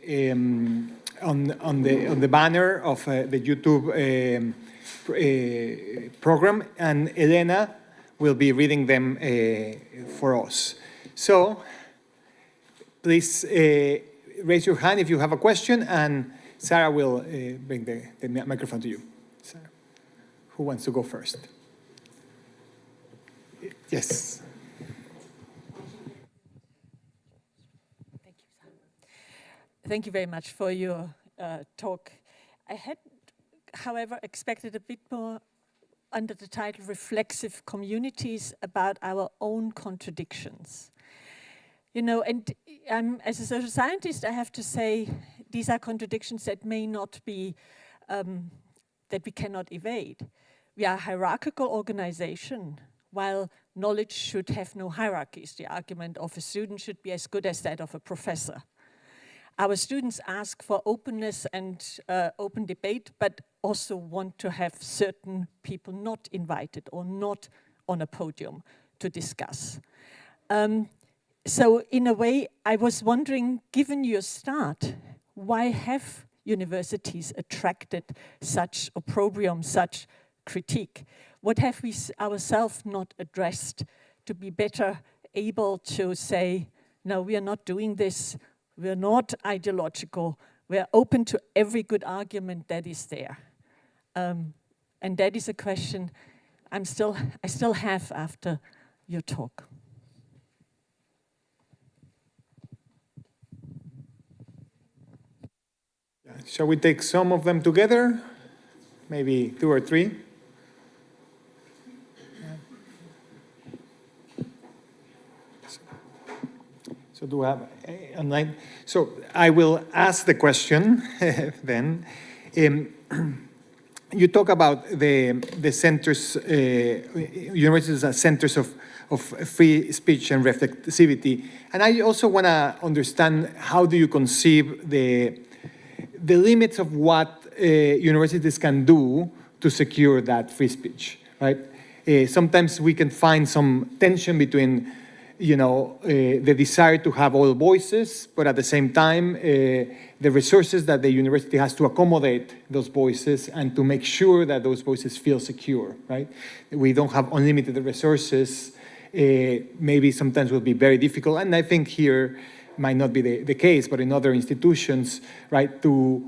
banner of the YouTube program, and Elena will be reading them for us. So please raise your hand if you have a question, and Sarah will bring the microphone to you. Sarah, who wants to go first? Yes. Thank you, Sarah. Thank you very much for your talk. I had, however, expected a bit more under the title Reflexive Communities about our own contradictions. You know, and as a social scientist, I have to say these are contradictions that may not be, that we cannot evade. We are a hierarchical organization, while knowledge should have no hierarchies. The argument of a student should be as good as that of a professor. Our students ask for openness and open debate, but also want to have certain people not invited or not on a podium to discuss. So in a way, I was wondering, given your start, why have universities attracted such opprobrium, such critique? What have we ourselves not addressed to be better able to say, no, we are not doing this, we are not ideological, we are open to every good argument that is there? And that is a question I still have after your talk. Shall we take some of them together? Maybe 2 or 3? So do we have online? So I will ask the question then. You talk about the centers, universities as centers of free speech and reflexivity. And I also want to understand, how do you conceive the limits of what universities can do to secure that free speech, right? Sometimes we can find some tension between, the desire to have all voices, but at the same time, the resources that the university has to accommodate those voices and to make sure that those voices feel secure, right? We don't have unlimited resources. Maybe sometimes will be very difficult, and I think here might not be the case, but in other institutions, right, to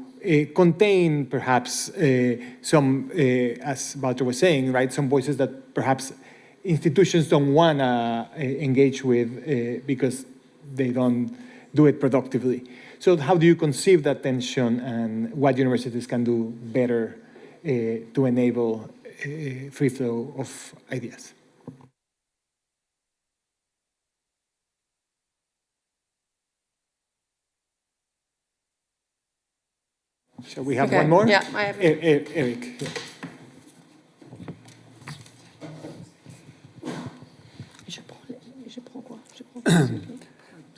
contain perhaps some, as Walter was saying, right, some voices that perhaps institutions don't want to engage with because they don't do it productively. So how do you conceive that tension, and what universities can do better to enable free flow of ideas? Shall we have one more? Yeah, I have. Eric. Yeah.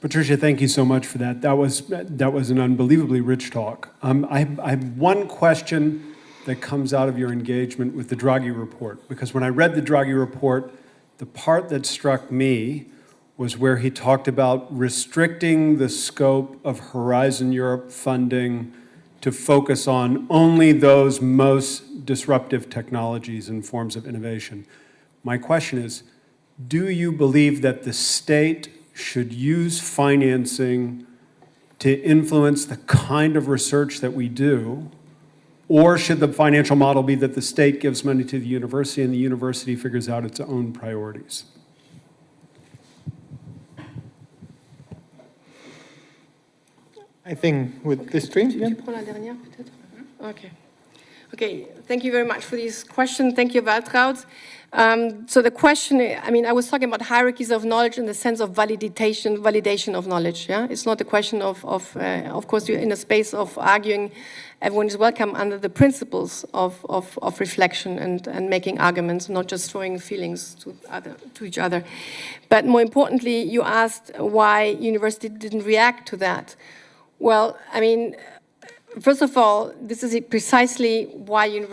Patrizia, thank you so much for that. That was an unbelievably rich talk. I have one question that comes out of your engagement with the Draghi report, because when I read the Draghi report, the part that struck me was where he talked about restricting the scope of Horizon Europe funding to focus on only those most disruptive technologies and forms of innovation. My question is, do you believe that the state should use financing to influence the kind of research that we do, or should the financial model be that the state gives money to the university and the university figures out its own priorities? I think with this three, yeah. Okay. Okay, thank you very much for this question. Thank you, Waltraud. So the question, I was talking about hierarchies of knowledge in the sense of validation of knowledge. Yeah, it's not a question of course, you're in a space of arguing. Everyone is welcome under the principles of reflection and making arguments, not just throwing feelings to each other. But more importantly, you asked why university didn't react to that. Well, first of all, this is precisely why,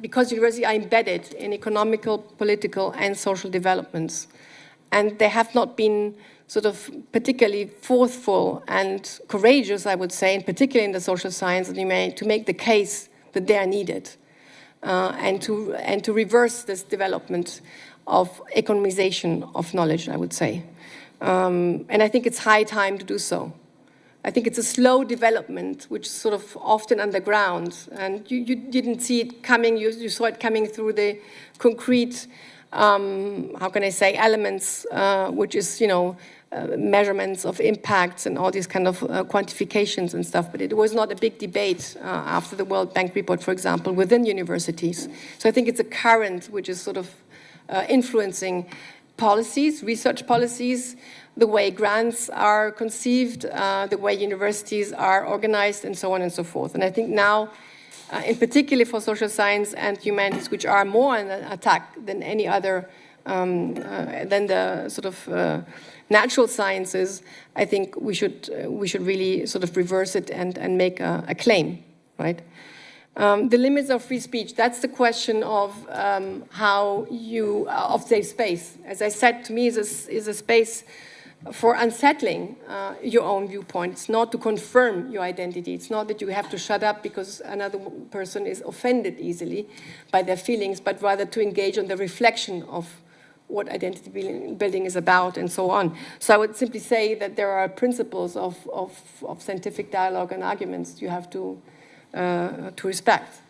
because universities are embedded in economical, political, and social developments. And they have not been sort of particularly forceful and courageous, I would say, and particularly in the social science, to make the case that they are needed and to reverse this development of economization of knowledge, I would say. And I think it's high time to do so. I think it's a slow development, which is sort of often underground, and you didn't see it coming. You saw it coming through the concrete, how can I say, elements, which is, measurements of impacts and all these kind of quantifications and stuff. But it was not a big debate after the World Bank report, for example, within universities. So I think it's a current which is sort of influencing policies, research policies, the way grants are conceived, the way universities are organized, and so on and so forth. And I think now, in particular for social science and humanities, which are more an attack than any other, than the sort of natural sciences, I think we should really sort of reverse it and make a claim, right? The limits of free speech, that's the question of of safe space. As I said, to me, is a space for unsettling your own viewpoint. It's not to confirm your identity. It's not that you have to shut up because another person is offended easily by their feelings, but rather to engage on the reflection of what identity building is about and so on. So I would simply say that there are principles of scientific dialogue and arguments you have to respect.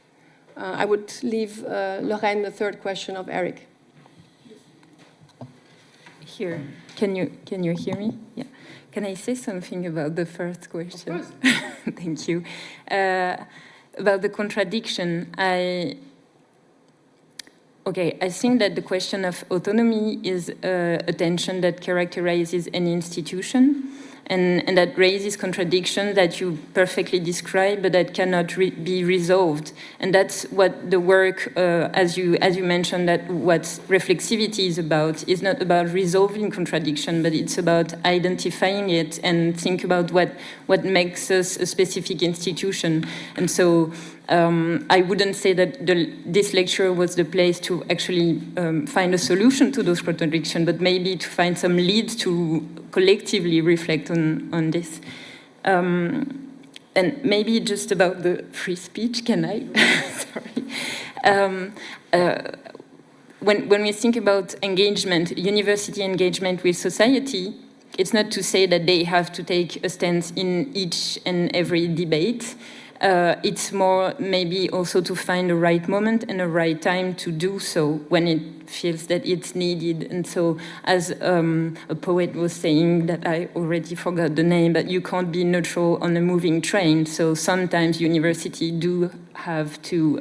I would leave Lorraine the third question of Eric. Here, can you hear me? Yeah. Can I say something about the first question? Of course. Thank you. About the contradiction, I think that the question of autonomy is a tension that characterizes any institution, and that raises contradictions that you perfectly describe, but that cannot be resolved. And that's what the work, as you mentioned, that what reflexivity is about is not about resolving contradiction, but it's about identifying it and think about what makes us a specific institution. And so I wouldn't say that this lecture was the place to actually find a solution to those contradictions, but maybe to find some leads to collectively reflect on this. And maybe just about the free speech, can I? Sorry. When we think about engagement, university engagement with society, it's not to say that they have to take a stance in each and every debate. It's more maybe also to find the right moment and the right time to do so when it feels that it's needed. And so, as a poet was saying, that I already forgot the name, but you can't be neutral on a moving train. So sometimes university do have to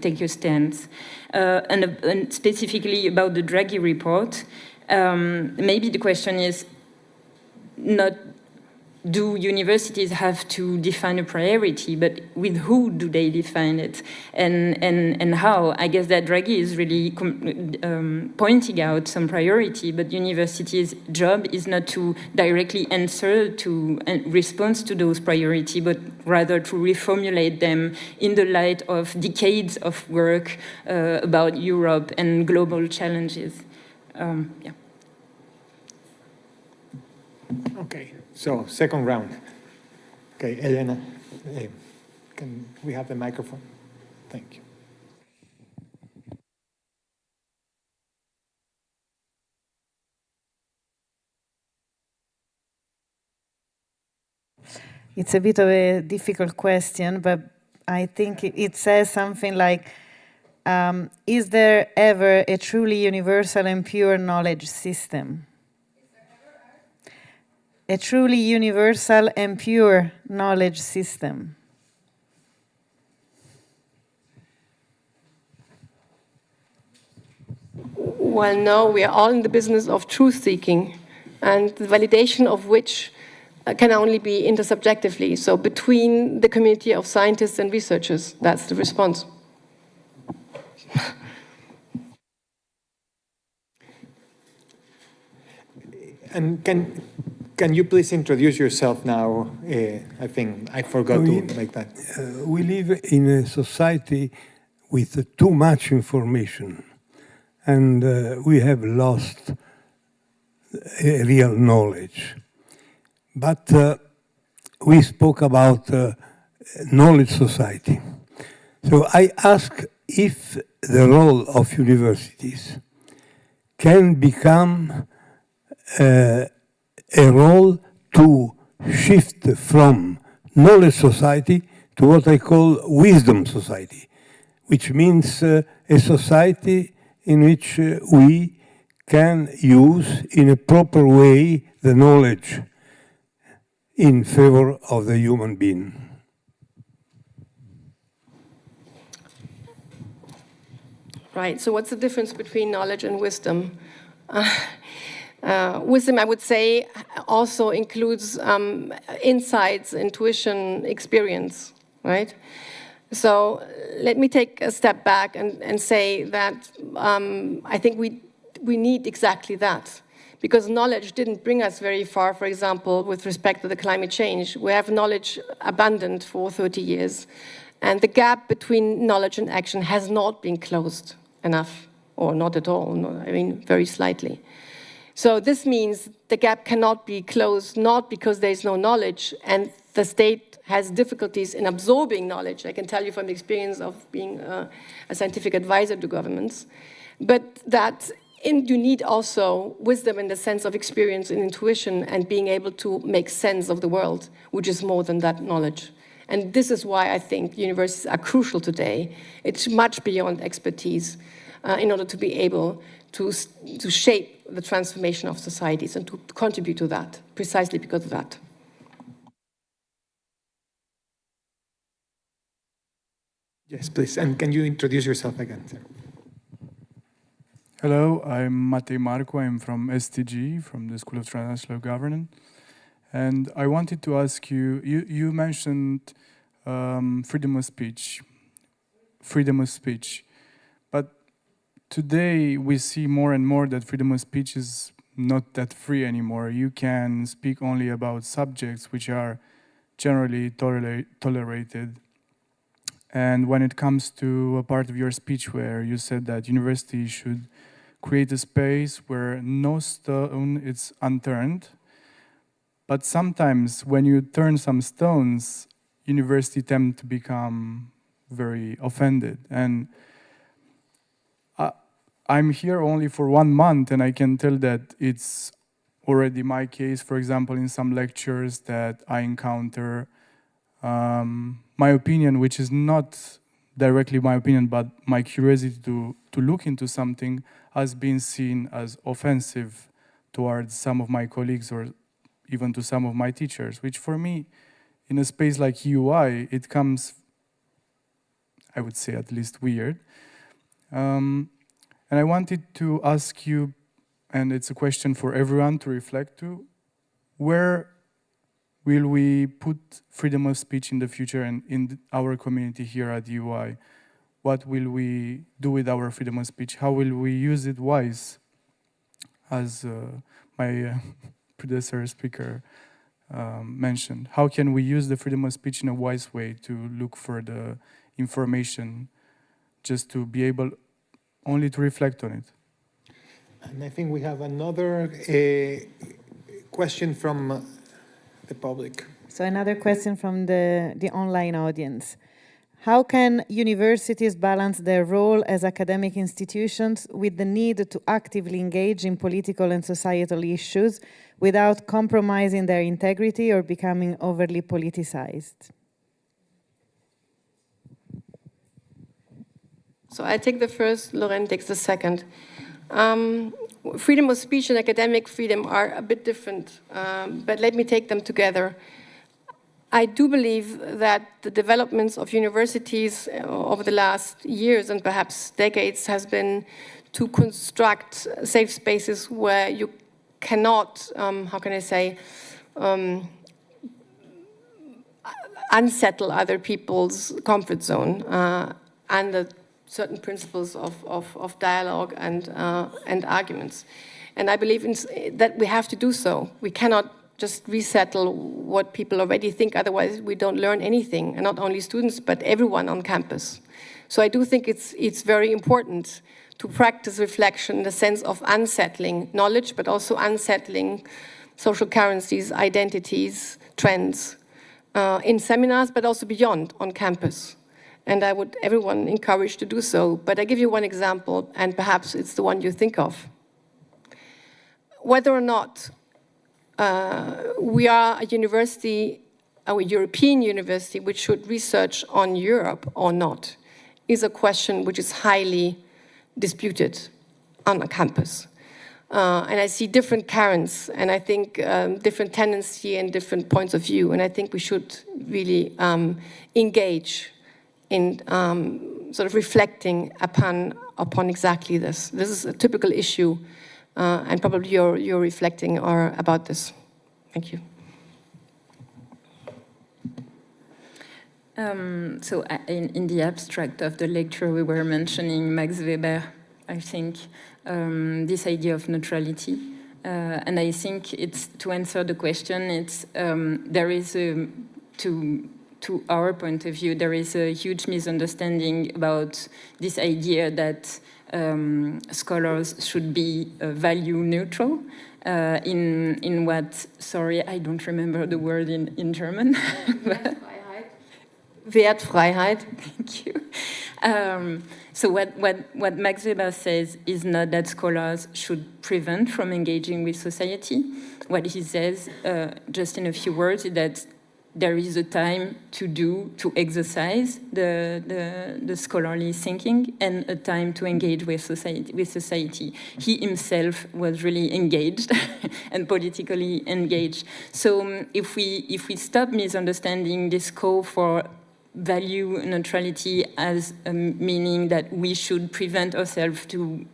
take a stance. And specifically about the Draghi report, maybe the question is not do universities have to define a priority, but with who do they define it, and how? I guess that Draghi is really pointing out some priority, but universities' job is not to directly answer to and respond to those priorities, but rather to reformulate them in the light of decades of work about Europe and global challenges. Yeah. Okay, so second round. Okay, Elena, can we have the microphone? Thank you. It's a bit of a difficult question, but I think it says something like, is there ever a truly universal and pure knowledge system? A truly universal and pure knowledge system. Well, no, we are all in the business of truth-seeking, and the validation of which can only be intersubjectively, so between the community of scientists and researchers. That's the response. And can you please introduce yourself now? I think I forgot to make that. We live in a society with too much information, and we have lost real knowledge. But we spoke about knowledge society. So I ask if the role of universities can become a role to shift from knowledge society to what I call wisdom society, which means a society in which we can use in a proper way the knowledge in favor of the human being. Right, so what's the difference between knowledge and wisdom? Wisdom, I would say, also includes insights, intuition, experience, right? So let me take a step back and say that I think we need exactly that. because knowledge didn't bring us very far, for example, with respect to the climate change. We have knowledge abundant for 30 years, and the gap between knowledge and action has not been closed enough, or not at all, I mean, very slightly. So this means the gap cannot be closed, not because there is no knowledge, and the state has difficulties in absorbing knowledge. I can tell you from the experience of being a scientific advisor to governments, but that you need also wisdom in the sense of experience and intuition and being able to make sense of the world, which is more than that knowledge. And this is why I think universities are crucial today. It's much beyond expertise in order to be able to shape the transformation of societies and to contribute to that, precisely because of that. Yes, please. And can you introduce yourself again, sir? Hello, I'm Matej Marco. I'm from STG, from the School of Transnational Governance. And I wanted to ask you, you mentioned freedom of speech. But today we see more and more that freedom of speech is not that free anymore. You can speak only about subjects which are generally tolerated. And when it comes to a part of your speech where you said that university should create a space where no stone is unturned, but sometimes when you turn some stones, university tend to become very offended. And I'm here only for 1 month, and I can tell that it's already my case, for example, in some lectures that I encounter my opinion, which is not directly my opinion, but my curiosity to look into something, has been seen as offensive towards some of my colleagues or even to some of my teachers, which for me, in a space like UI, it comes, I would say, at least weird. And I wanted to ask you, and it's a question for everyone to reflect to, where will we put freedom of speech in the future and in our community here at UI? What will we do with our freedom of speech? How will we use it wise? As my predecessor speaker mentioned, how can we use the freedom of speech in a wise way to look for the information, just to be able only to reflect on it? And I think we have another question from the public. So another question from the online audience. How can universities balance their role as academic institutions with the need to actively engage in political and societal issues without compromising their integrity or becoming overly politicized? So I take the first, Lorraine takes the second. Freedom of speech and academic freedom are a bit different, but let me take them together. I do believe that the developments of universities over the last years and perhaps decades has been to construct safe spaces where you cannot, how can I say, unsettle other people's comfort zone under certain principles of dialogue and arguments. And I believe that we have to do so. We cannot just resettle what people already think, otherwise we don't learn anything, and not only students, but everyone on campus. So I do think it's very important to practice reflection in the sense of unsettling knowledge, but also unsettling social currencies, identities, trends, in seminars, but also beyond on campus. And I would everyone encourage to do so. But I give you one example, and perhaps it's the one you think of. Whether or not we are a university, a European university, which should research on Europe or not, is a question which is highly disputed on a campus. And I see different currents, and I think different tendency and different points of view. And I think we should really engage in sort of reflecting upon exactly this. This is a typical issue, and probably you're reflecting about this. Thank you. So in the abstract of the lecture, we were mentioning Max Weber, I think, this idea of neutrality. And I think it's, to answer the question, it's, there is a, to our point of view, there is a huge misunderstanding about this idea that scholars should be value neutral. In what, sorry, I don't remember the word in German. Wertfreiheit. Thank you. So what Max Weber says is not that scholars should prevent from engaging with society. What he says, just in a few words, is that there is a time to exercise the scholarly thinking and a time to engage with society. He himself was really engaged and politically engaged. So if we stop misunderstanding this call for value neutrality as meaning that we should prevent ourselves to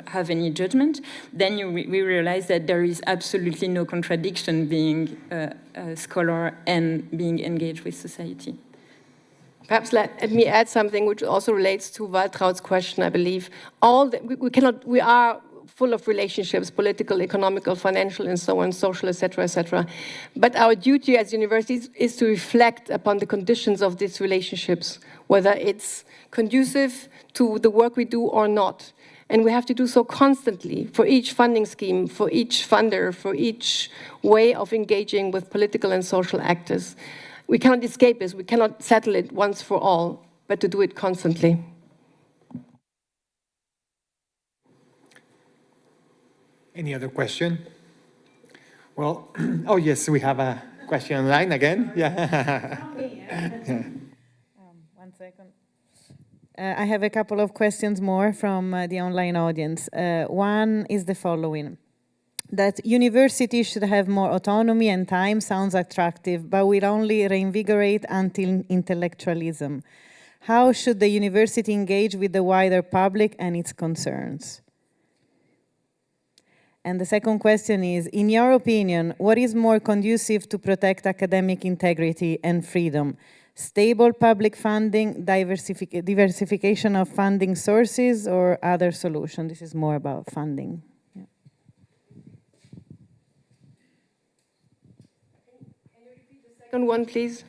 have any judgment, then we realize that there is absolutely no contradiction being a scholar and being engaged with society. Perhaps let me add something which also relates to Waltraud's question, I believe. We are full of relationships, political, economical, financial, and so on, social, etc. But our duty as universities is to reflect upon the conditions of these relationships, whether it's conducive to the work we do or not. And we have to do so constantly for each funding scheme, for each funder, for each way of engaging with political and social actors. We cannot escape this. We cannot settle it once for all, but to do it constantly. Any other question? Well, oh yes, we have a question online again. Yeah. One second. I have a couple of questions more from the online audience. One is the following. That universities should have more autonomy and time sounds attractive, but will only reinvigorate anti-intellectualism. How should the university engage with the wider public and its concerns? And the second question is, in your opinion, what is more conducive to protect academic integrity and freedom? Stable public funding, diversification of funding sources, or other solution? This is more about funding. Yeah. Can you repeat the second one, please?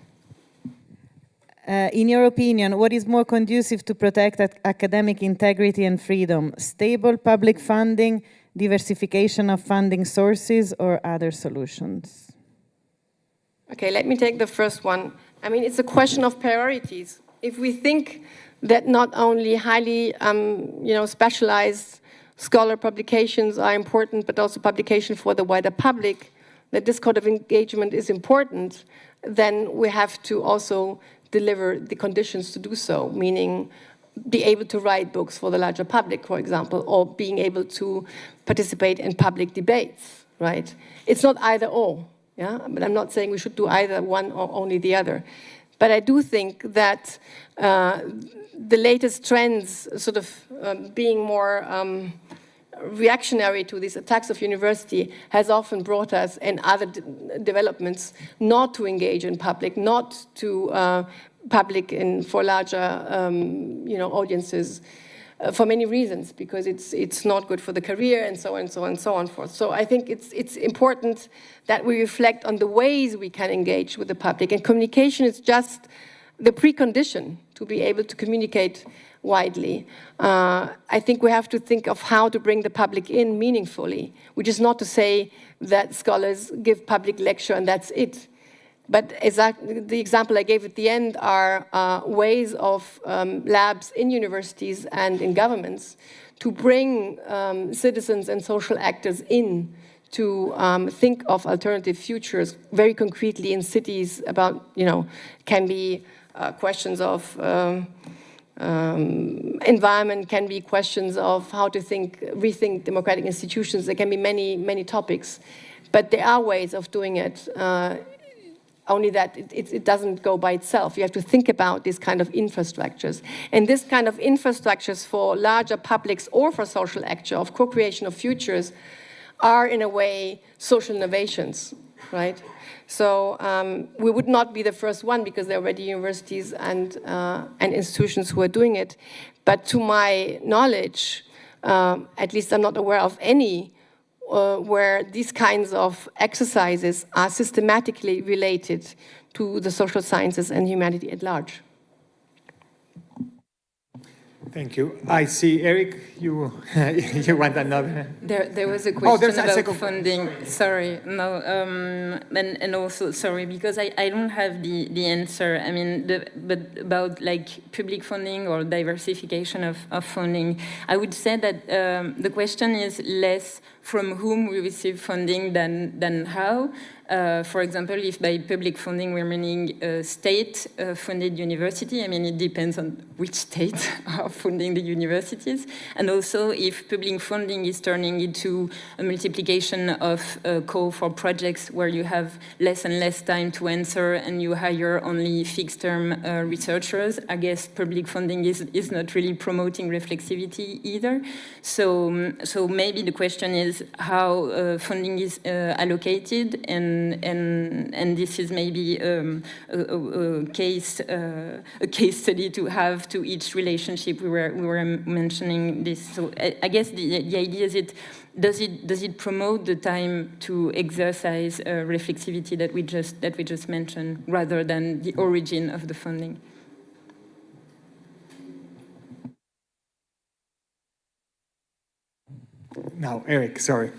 In your opinion, what is more conducive to protect academic integrity and freedom? Stable public funding, diversification of funding sources, or other solutions? Okay, let me take the first one. I mean, it's a question of priorities. If we think that not only highly, specialized scholar publications are important, but also publication for the wider public, that this kind of engagement is important, then we have to also deliver the conditions to do so, meaning be able to write books for the larger public, for example, or being able to participate in public debates, right? It's not either or, yeah? But I'm not saying we should do either one or only the other. But I do think that the latest trends sort of being more reactionary to these attacks of university has often brought us and other developments not to engage in public, not to public and for larger audiences for many reasons, because it's not good for the career and so on and so on and so on forth. So I think it's important that we reflect on the ways we can engage with the public, and communication is just the precondition to be able to communicate widely. I think we have to think of how to bring the public in meaningfully, which is not to say that scholars give public lecture and that's it. But the example I gave at the end are ways of labs in universities and in governments to bring citizens and social actors in to think of alternative futures very concretely in cities about, can be questions of environment, can be questions of how to rethink democratic institutions. There can be many, many topics. But there are ways of doing it. Only that it doesn't go by itself. You have to think about these kind of infrastructures. And this kind of infrastructures for larger publics or for social action of co-creation of futures are, in a way, social innovations, right? So we would not be the first one because there are already universities and institutions who are doing it. But to my knowledge, at least I'm not aware of any where these kinds of exercises are systematically related to the social sciences and humanity at large. Thank you. I see, Eric, you you want another? There was a Oh, question there's a about second funding. Sorry, no, and also sorry because I don't have the answer. I mean, but about like public funding or diversification of funding, I would say that the question is less from whom we receive funding than how. For example, if by public funding we're meaning state-funded university, I mean, it depends on which states are funding the universities. And also if public funding is turning into a multiplication of call for projects where you have less and less time to answer and you hire only fixed-term researchers, I guess public funding is not really promoting reflexivity either. So maybe the question is how funding is allocated, and this is maybe a case study to have to each relationship. We were mentioning this. So I guess the idea is does it promote the time to exercise reflexivity that we just mentioned, rather than the origin of the funding? Now, Eric, sorry.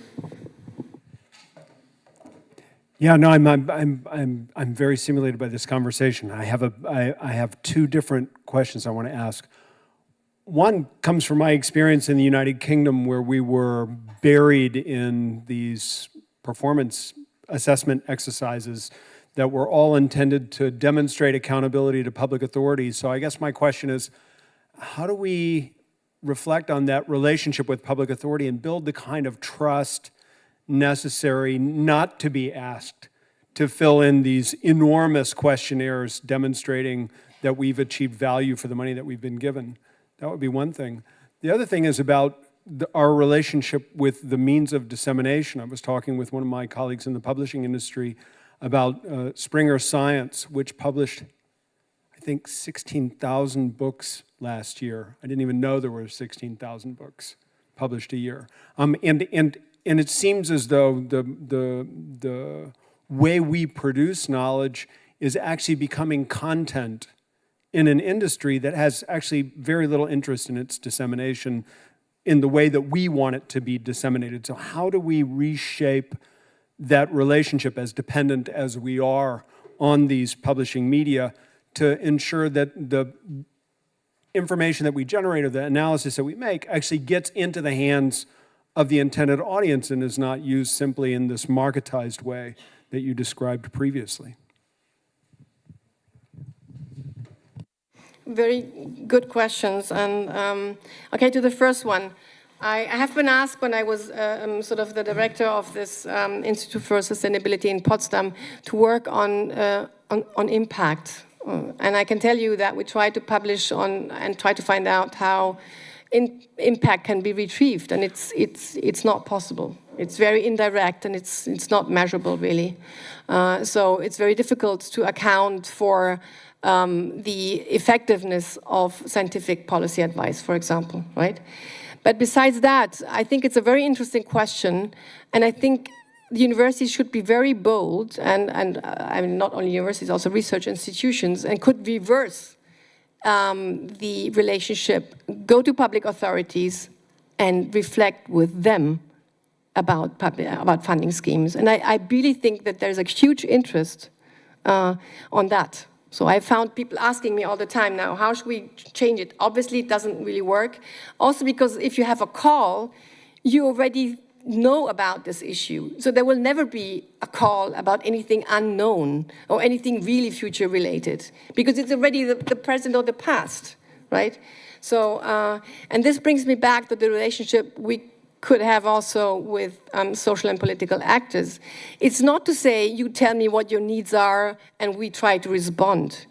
Yeah, no, I'm very stimulated by this conversation. I have two different questions I want to ask. One comes from my experience in the United Kingdom, where we were buried in these performance assessment exercises that were all intended to demonstrate accountability to public authorities. So I guess my question is, how do we reflect on that relationship with public authority and build the kind of trust necessary not to be asked to fill in these enormous questionnaires demonstrating that we've achieved value for the money that we've been given? That would be one thing. The other thing is about our relationship with the means of dissemination. I was talking with one of my colleagues in the publishing industry about Springer Science, which published, I think, 16,000 books last year. I didn't even know there were 16,000 books published a year. And it seems as though the way we produce knowledge is actually becoming content in an industry that has actually very little interest in its dissemination in the way that we want it to be disseminated. So how do we reshape that relationship, as dependent as we are on these publishing media, to ensure that the information that we generate or the analysis that we make actually gets into the hands of the intended audience and is not used simply in this marketized way that you described previously? Very good questions. And okay, to the first one, I have been asked when I was sort of the director of this Institute for Sustainability in Potsdam to work on impact. And I can tell you that we try to publish on and try to find out how impact can be retrieved, and it's not possible. It's very indirect, and it's not measurable really. So it's very difficult to account for the effectiveness of scientific policy advice, for example, right? But besides that, I think it's a very interesting question, and I think the universities should be very bold, and I mean, not only universities, also research institutions, and could reverse the relationship, go to public authorities and reflect with them about funding schemes. And I really think that there's a huge interest on that. So I found people asking me all the time now, how should we change it? Obviously, it doesn't really work. Also because if you have a call, you already know about this issue. So there will never be a call about anything unknown or anything really future related, because it's already the present or the past, right? So, and this brings me back to the relationship we could have also with social and political actors. It's not to say you tell me what your needs are and we try to respond.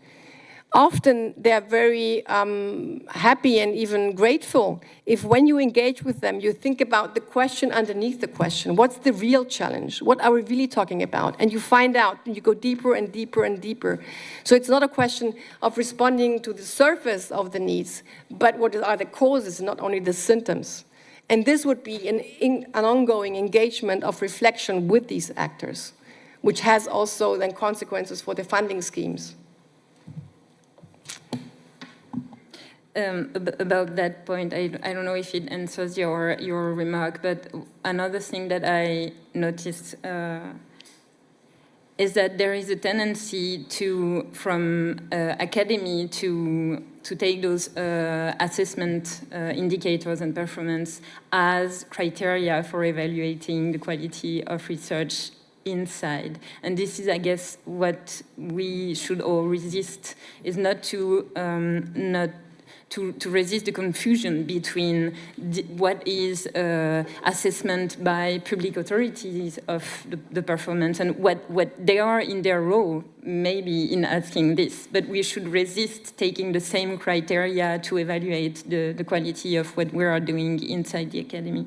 Often they're very happy and even grateful if when you engage with them, you think about the question underneath the question. What's the real challenge? What are we really talking about? And you find out, and you go deeper and deeper and deeper. So it's not a question of responding to the surface of the needs, but what are the causes, not only the symptoms. And this would be an ongoing engagement of reflection with these actors, which has also then consequences for the funding schemes. About that point, I don't know if it answers your remark, but another thing that I noticed is that there is a tendency from academy to take those assessment indicators and performance as criteria for evaluating the quality of research inside. And this is, I guess, what we should all resist, is not to resist the confusion between what is assessment by public authorities of the performance and what they are in their role, maybe in asking this. But we should resist taking the same criteria to evaluate the quality of what we are doing inside the academy.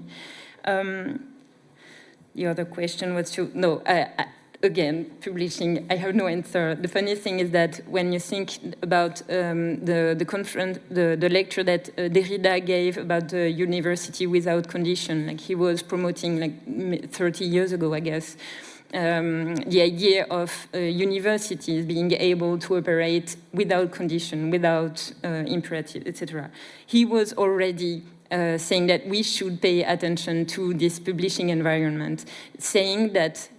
The other question was again, publishing, I have no answer. The funny thing is that when you think about the lecture that Derrida gave about the university without condition, like he was promoting like 30 years ago, I guess, the idea of universities being able to operate without condition, without imperative, etc. He was already saying that we should pay attention to this publishing environment, saying that,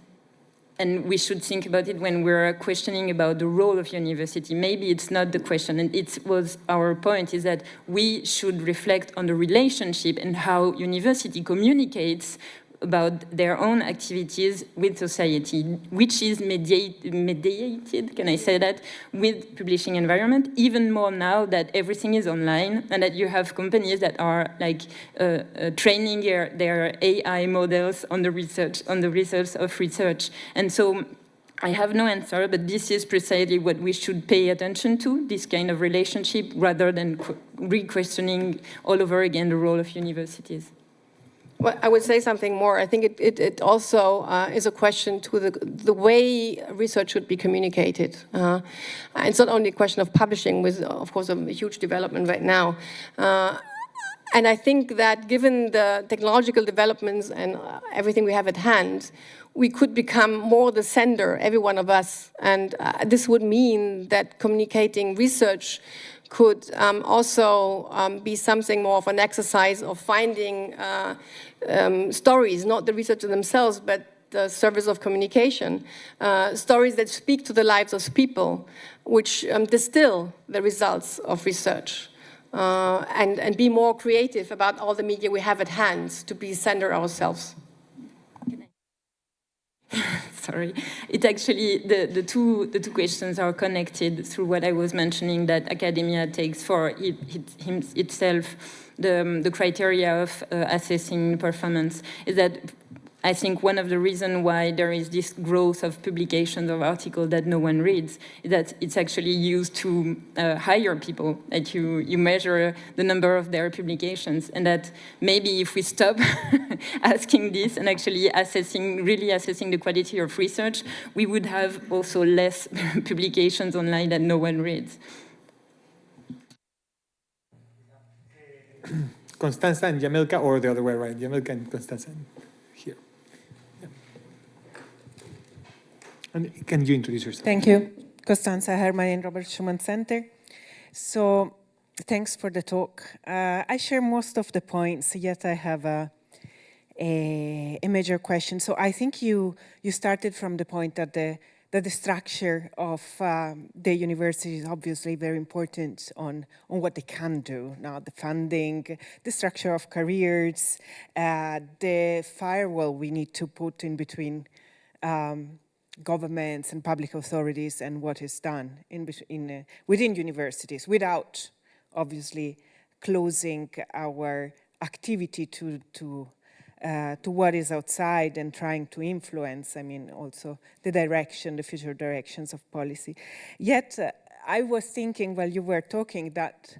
and we should think about it when we're questioning about the role of university. Maybe it's not the question, and it was our point, is that we should reflect on the relationship and how university communicates about their own activities with society, which is mediated, can I say that, with publishing environment, even more now that everything is online and that you have companies that are like training their AI models on the results of research. And so I have no answer, but this is precisely what we should pay attention to, this kind of relationship, rather than re-questioning all over again the role of universities. Well, I would say something more. I think it also is a question to the way research should be communicated. It's not only a question of publishing, with, of course, a huge development right now. And I think that given the technological developments and everything we have at hand, we could become more the sender, every one of us. And this would mean that communicating research could also be something more of an exercise of finding stories, not the researchers themselves, but the service of communication, stories that speak to the lives of people, which distill the results of research, and be more creative about all the media we have at hand to be sender ourselves. Sorry, it's actually the two questions are connected through what I was mentioning, that academia takes for itself the criteria of assessing performance. Is that I think one of the reasons why there is this growth of publications of articles that no one reads is that it's actually used to hire people, that you measure the number of their publications, and that maybe if we stop asking this and actually really assessing the quality of research, we would have also less publications online that no one reads. Constanza and Jamilka, or the other way around, Jamilka and Constanza. Here. Yeah. And can you introduce yourself? Thank you. Constanza Hermann, Robert Schuman Center. So thanks for the talk. I share most of the points, yet I have a major question. So I think you started from the point that the structure of the university is obviously very important on what they can do. Now, the funding, the structure of careers, the firewall we need to put in between governments and public authorities and what is done within universities, without obviously closing our activity to what is outside and trying to influence, I mean, also the future directions of policy. Yet, I was thinking while you were talking that,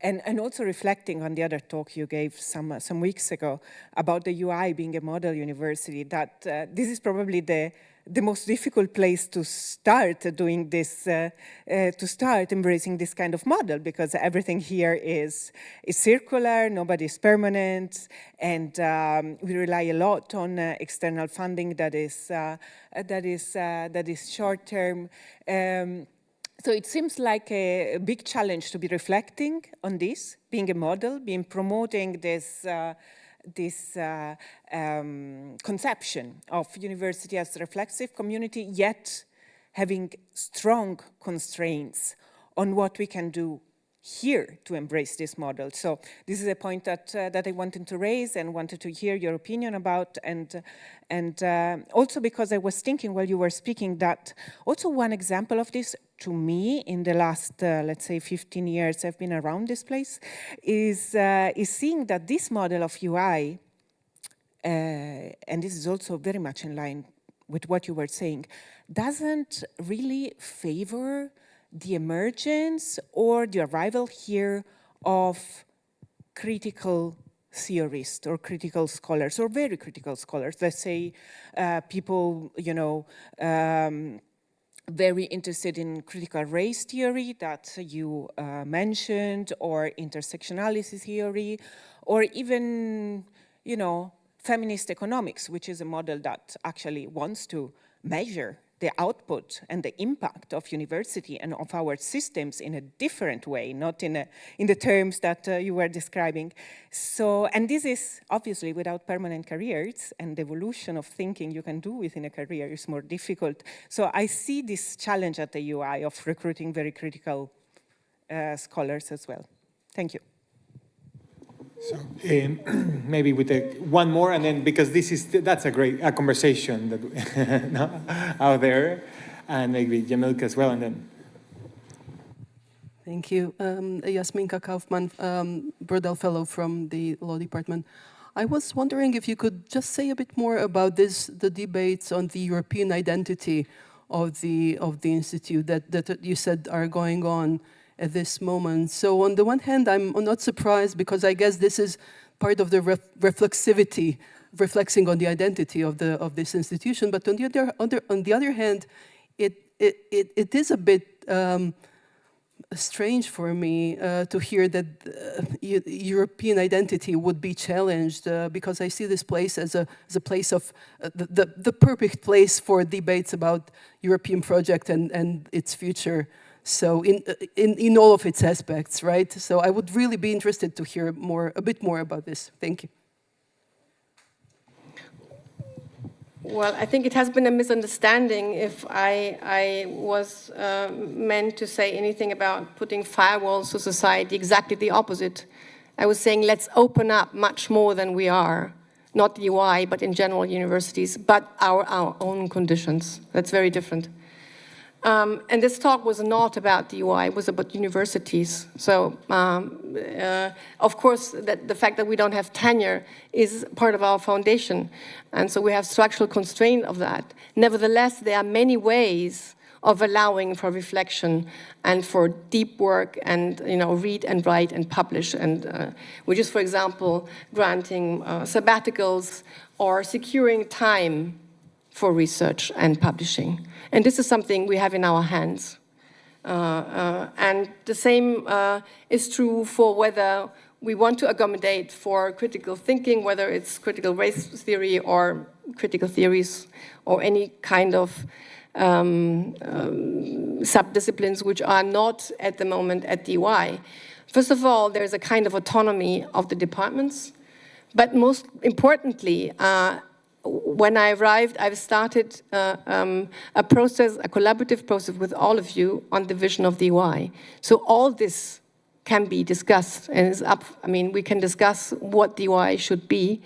and also reflecting on the other talk you gave some weeks ago about the UI being a model university, that this is probably the the most difficult place to start doing this, to start embracing this kind of model, because everything here is circular, nobody is permanent, and we rely a lot on external funding that is short term. So it seems like a big challenge to be reflecting on this, being a model, promoting this conception of university as a reflexive community, yet having strong constraints on what we can do here to embrace this model. So this is a point that I wanted to raise and wanted to hear your opinion about, and also because I was thinking while you were speaking that also one example of this to me in the last, let's say 15 years I've been around this place, is seeing that this model of UI, and this is also very much in line with what you were saying, doesn't really favor the emergence or the arrival here of critical theorists or critical scholars or very critical scholars. Let's say people, very interested in critical race theory that you mentioned, or intersectionality theory, or even, feminist economics, which is a model that actually wants to measure the output and the impact of university and of our systems in a different way, not in the terms that you were describing. So, and this is obviously without permanent careers, and the evolution of thinking you can do within a career is more difficult. So I see this challenge at the UI of recruiting very critical scholars as well. Thank you. So maybe with one more, and then because that's a great conversation that out there, and maybe Jamilka as well, and then. Thank you. Jasminka Kaufmann, Brodel Fellow from the Law Department. I was wondering if you could just say a bit more about the debates on the European identity of the Institute that you said are going on at this moment. So on the one hand, I'm not surprised, because I guess this is part of the reflexivity, reflecting on the identity of this institution. But on the other hand, it is a bit strange for me to hear that European identity would be challenged, because I see this place as a place of the perfect place for debates about European project and its future. So in all of its aspects, right? So I would really be interested to hear a bit more about this. Thank you. Well, I think it has been a misunderstanding if I was meant to say anything about putting firewalls to society. Exactly the opposite. I was saying let's open up much more than we are. Not the UI, but in general universities, but our own conditions. That's very different. And this talk was not about the UI, it was about universities. So, of course, the fact that we don't have tenure is part of our foundation. And so we have structural constraint of that. Nevertheless, there are many ways of allowing for reflection and for deep work and, read and write and publish. And which is, for example, granting sabbaticals or securing time for research and publishing. And this is something we have in our hands. And the same is true for whether we want to accommodate for critical thinking, whether it's critical race theory or critical theories or any kind of subdisciplines which are not at the moment at DY. First of all, there's a kind of autonomy of the departments. But most importantly, when I arrived, I've started a collaborative process with all of you on the vision of the UI. So all this can be discussed and is up. I mean, we can discuss what the UI should be.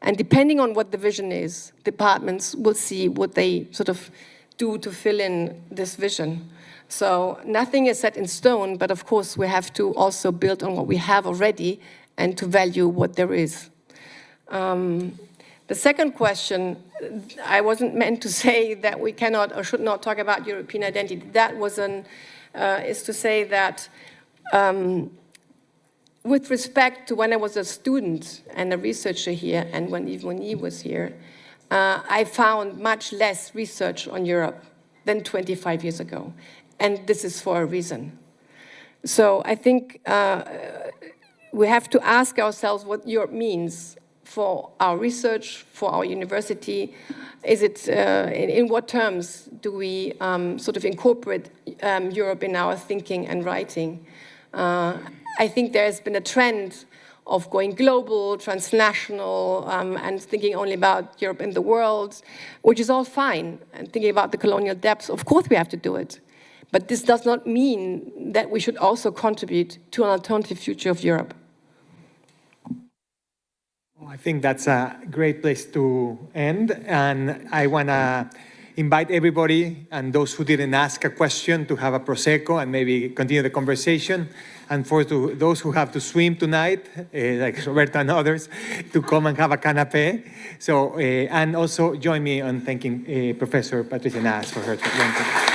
And depending on what the vision is, departments will see what they sort of do to fill in this vision. So nothing is set in stone, but of course we have to also build on what we have already and to value what there is. The second question, I wasn't meant to say that we cannot or should not talk about European identity. That was is to say that with respect to when I was a student and a researcher here and when Yves Mény was here, I found much less research on Europe than 25 years ago. And this is for a reason. So I think we have to ask ourselves what Europe means for our research, for our university. Is it, in what terms do we sort of incorporate Europe in our thinking and writing? I think there's been a trend of going global, transnational, and thinking only about Europe and the world, which is all fine. And thinking about the colonial depths, of course we have to do it. But this does not mean that we should also contribute to an alternative future of Europe. I think that's a great place to end. And I want to invite everybody and those who didn't ask a question to have a Prosecco and maybe continue the conversation. And for those who have to swim tonight, like Roberta and others, to come and have a canapé. So, and also join me on thanking Professor Patrizia Nanz for her talk.